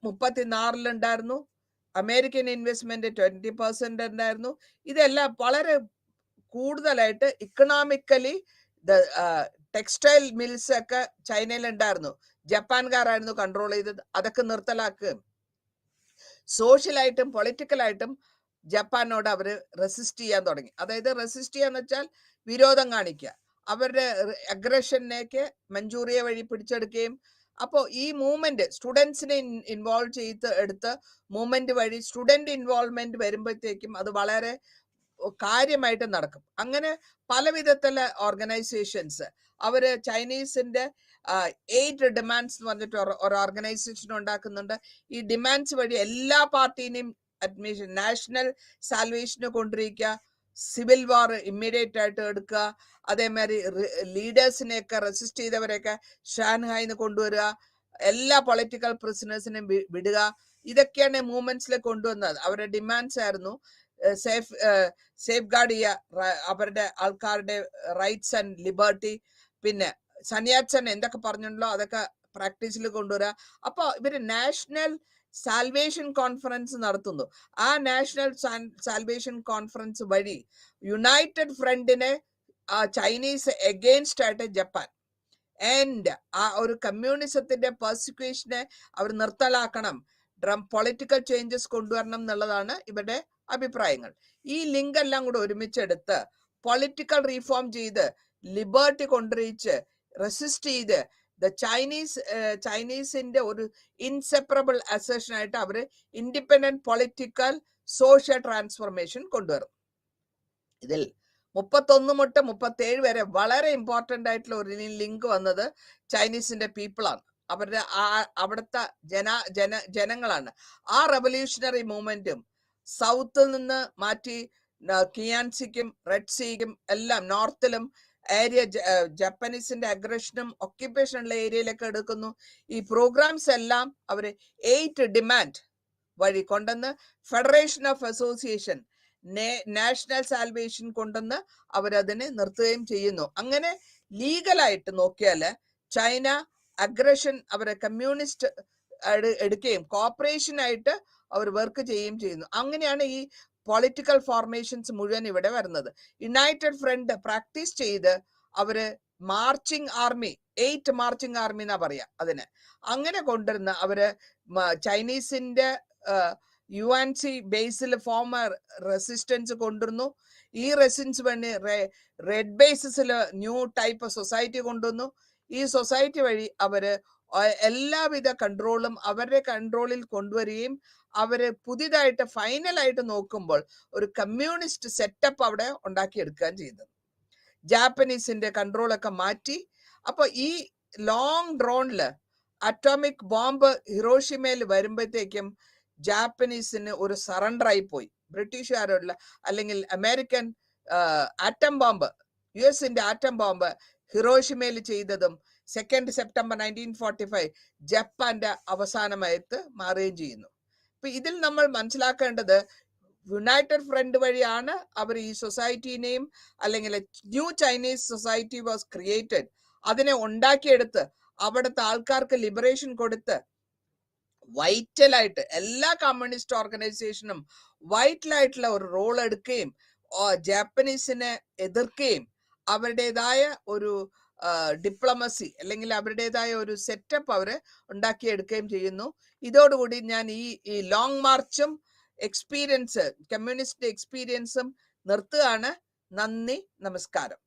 34 ഉണ്ടായിരുന്നു. അമേരിക്കൻ ഇൻവെസ്റ്റ്മെന്റ് 20% ഉണ്ടായിരുന്നു. ഇതെല്ലാം വളരെ കൂടുതലായിട്ട് ഇക്കണോമിക്കലി ടെക്സ്റ്റൈൽ മിൽസ് ഒക്കെ ചൈനയിൽ ഉണ്ടായിരുന്നു. ജപ്പാൻകാരായിരുന്നു കൺട്രോൾ ചെയ്തത്. അതൊക്കെ നിർത്തലാക്കുകയും സോഷ്യലായിട്ടും പൊളിറ്റിക്കലായിട്ടും ജപ്പാനോട് അവർ റെസിസ്റ്റ് ചെയ്യാൻ തുടങ്ങി. അതായത് റെസിസ്റ്റ് ചെയ്യാന്ന് വെച്ചാൽ വിരോധം കാണിക്കുക, അവരുടെ അഗ്രഷനിലേക്ക് മഞ്ചൂറിയ വഴി പിടിച്ചെടുക്കുകയും. അപ്പോൾ ഈ മൂവ്മെന്റ് സ്റ്റുഡൻസിനെ ഇൻവോൾവ് ചെയ്ത് എടുത്ത് മൂവ്മെന്റ് വഴി സ്റ്റുഡന്റ് ഇൻവോൾവ്മെന്റ് വരുമ്പോഴത്തേക്കും അത് വളരെ കാര്യമായിട്ട് നടക്കും. അങ്ങനെ പല വിധത്തിലുള്ള ഓർഗനൈസേഷൻസ് അവര് ചൈനീസിന്റെ 8 ഡിമാൻഡ്സ് എന്ന് പറഞ്ഞിട്ട് ഒരു ഓർഗനൈസേഷൻ ഉണ്ടാക്കുന്നുണ്ട്. ഈ ഡിമാൻഡ്സ് വഴി എല്ലാ പാർട്ടീനെയും അഡ്മിഷൻ, നാഷണൽ സാൽവേഷന് കൊണ്ടിരിക്കുക, സിവിൽ വാർ ഇമ്മീഡിയറ്റ് ആയിട്ട് എടുക്കുക, അതേമാതിരി ലീഡേഴ്സിനെയൊക്കെ റെസിസ്റ്റ് ചെയ്തവരെയൊക്കെ ഷാൻഹായിന്ന് കൊണ്ടുവരിക, എല്ലാ പൊളിറ്റിക്കൽ പ്രിസണേഴ്സിനെയും വിടുക. ഇതൊക്കെയാണ് മൂവ്മെന്റ്സിൽ കൊണ്ടുവന്നത്. അവരുടെ ഡിമാൻഡ്സ് ആയിരുന്നു. സേഫ് ഗാർഡ് ചെയ്യുക അവരുടെ ആൾക്കാരുടെ റൈറ്റ്സ് ആൻഡ് ലിബർട്ടി. പിന്നെ സന്യാസൻ എന്തൊക്കെ പറഞ്ഞുണ്ടല്ലോ അതൊക്കെ പ്രാക്ടീസിൽ കൊണ്ടുവരിക. അപ്പൊ ഇവര് നാഷണൽ സാൽവേഷൻ കോൺഫറൻസ് നടത്തുന്നു. ആ നാഷണൽ സാൽവേഷൻ കോൺഫറൻസ് വഴി യുണൈറ്റഡ് ഫ്രണ്ടിനെ ചൈനീസ് എഗെയിൻസ്റ്റ് ആയിട്ട് ജപ്പാൻ ആൻഡ് ആ ഒരു കമ്മ്യൂണിസത്തിന്റെ പെർസിക്യൂഷനെ അവർ നിർത്തലാക്കണം, പൊളിറ്റിക്കൽ ചേഞ്ചസ് കൊണ്ടുവരണം എന്നുള്ളതാണ് ഇവരുടെ അഭിപ്രായങ്ങൾ. ഈ ലിങ്ക് എല്ലാം കൂടെ ഒരുമിച്ചെടുത്ത് പൊളിറ്റിക്കൽ റീഫോം ചെയ്ത് ലിബർട്ടി കൊണ്ടുവരിച്ച് റെസിസ്റ്റ് ചെയ്ത് ചൈനീസിന്റെ ഒരു ഇൻസെപ്പറബിൾ അസേഷൻ ആയിട്ട് അവര് ഇൻഡിപെൻഡന്റ് പൊളിറ്റിക്കൽ സോഷ്യൽ ട്രാൻസ്ഫോർമേഷൻ കൊണ്ടുവരും. ഇതിൽ 31 മുതൽ 37 വരെ വളരെ ഇമ്പോർട്ടന്റ് ആയിട്ടുള്ള ഒരു ലിങ്ക് വന്നത് ചൈനീസിന്റെ പീപ്പിളാണ്. അവരുടെ അവിടുത്തെ ജനങ്ങളാണ്. ആ റെവല്യൂഷണറി മൂവ്മെന്റും സൗത്തിൽ നിന്ന് മാറ്റി കിയാൻസിക്കും റെഡ് സീക്കും എല്ലാം നോർത്തിലും ഏരിയ ജപ്പാനീസിന്റെ അഗ്രഷനും ഒക്യുപ്പേഷനുള്ള ഏരിയയിലൊക്കെ എടുക്കുന്നു. ഈ പ്രോഗ്രാംസ് എല്ലാം അവര് 8 ഡിമാൻഡ് വഴി കൊണ്ടുവന്ന് federation of association national salvation കൊണ്ടുവന്ന് അവരതിനെ നിർത്തുകയും ചെയ്യുന്നു. അങ്ങനെ ലീഗലായിട്ട് നോക്കിയാല് ചൈന അഗ്രഷൻ അവരെ കമ്മ്യൂണിസ്റ്റ് എടുക്കുകയും കോപ്പറേഷൻ ആയിട്ട് അവർ വർക്ക് ചെയ്യുകയും ചെയ്യുന്നു. അങ്ങനെയാണ് ഈ പൊളിറ്റിക്കൽ ഫോർമേഷൻസ് മുഴുവൻ ഇവിടെ വരുന്നത്. യുണൈറ്റഡ് ഫ്രണ്ട് പ്രാക്ടീസ് ചെയ്ത് അവര് മാർച്ചിങ് ആർമി 8 മാർച്ചിങ് ആർമി എന്നാ പറയാ അതിന്. അങ്ങനെ കൊണ്ടുവരുന്ന അവര് ചൈനീസിന്റെ UNC ബേസിൽ ഫോമർ റെസിസ്റ്റൻസ് കൊണ്ടുവന്നു. ഈ റെസിസ്റ്റൻസ് വേണ്ടി റെഡ് ബേസിസിൽ ന്യൂ ടൈപ്പ് സൊസൈറ്റി കൊണ്ടുവന്നു. ഈ സൊസൈറ്റി വഴി അവര് എല്ലാവിധ കൺട്രോളും അവരുടെ കൺട്രോളിൽ കൊണ്ടുവരികയും അവര് പുതിയതായിട്ട് ഫൈനലായിട്ട് നോക്കുമ്പോൾ ഒരു കമ്മ്യൂണിസ്റ്റ് സെറ്റപ്പ് അവിടെ ഉണ്ടാക്കിയെടുക്കുകയും ചെയ്തത്. ജാപ്പനീസിന്റെ കൺട്രോളൊക്കെ മാറ്റി. അപ്പൊ ഈ ലോങ് ഡ്രോണില് അറ്റോമിക് ബോംബ് ഹിരോഷിമയിൽ വരുമ്പോഴത്തേക്കും ജാപ്പനീസിന് ഒരു സറണ്ടർ ആയി പോയി. ബ്രിട്ടീഷുകാരോടുള്ള അല്ലെങ്കിൽ American atom bomb, US atom bomb ഹിരോഷിമയിൽ ചെയ്തതും 2 സെപ്റ്റംബർ 1945 ജപ്പാന്റെ അവസാനമായിട്ട് മാറുകയും ചെയ്യുന്നു. അപ്പൊ ഇതിൽ നമ്മൾ മനസ്സിലാക്കേണ്ടത് യുണൈറ്റഡ് ഫ്രണ്ട് വഴിയാണ് അവർ ഈ സൊസൈറ്റീനെയും അല്ലെങ്കിൽ new Chinese society was created, അതിനെ ഉണ്ടാക്കിയെടുത്ത് അവിടുത്തെ ആൾക്കാർക്ക് ലിബറേഷൻ കൊടുത്ത് വൈറ്റലായിട്ട് എല്ലാ കമ്മ്യൂണിസ്റ്റ് ഓർഗനൈസേഷനും വൈറ്റലായിട്ടുള്ള ഒരു റോൾ എടുക്കുകയും ജാപ്പനീസിനെ എതിർക്കുകയും അവരുടേതായ ഒരു ഡിപ്ലോമസി അല്ലെങ്കിൽ അവരുടേതായ ഒരു സെറ്റപ്പ് അവര് ഉണ്ടാക്കിയെടുക്കുകയും ചെയ്യുന്നു. ഇതോടുകൂടി ഞാൻ ഈ ലോങ് മാർച്ചും എക്സ്പീരിയൻസ് കമ്മ്യൂണിസ്റ്റ് എക്സ്പീരിയൻസും നിർത്തുകയാണ്. നന്ദി, നമസ്കാരം.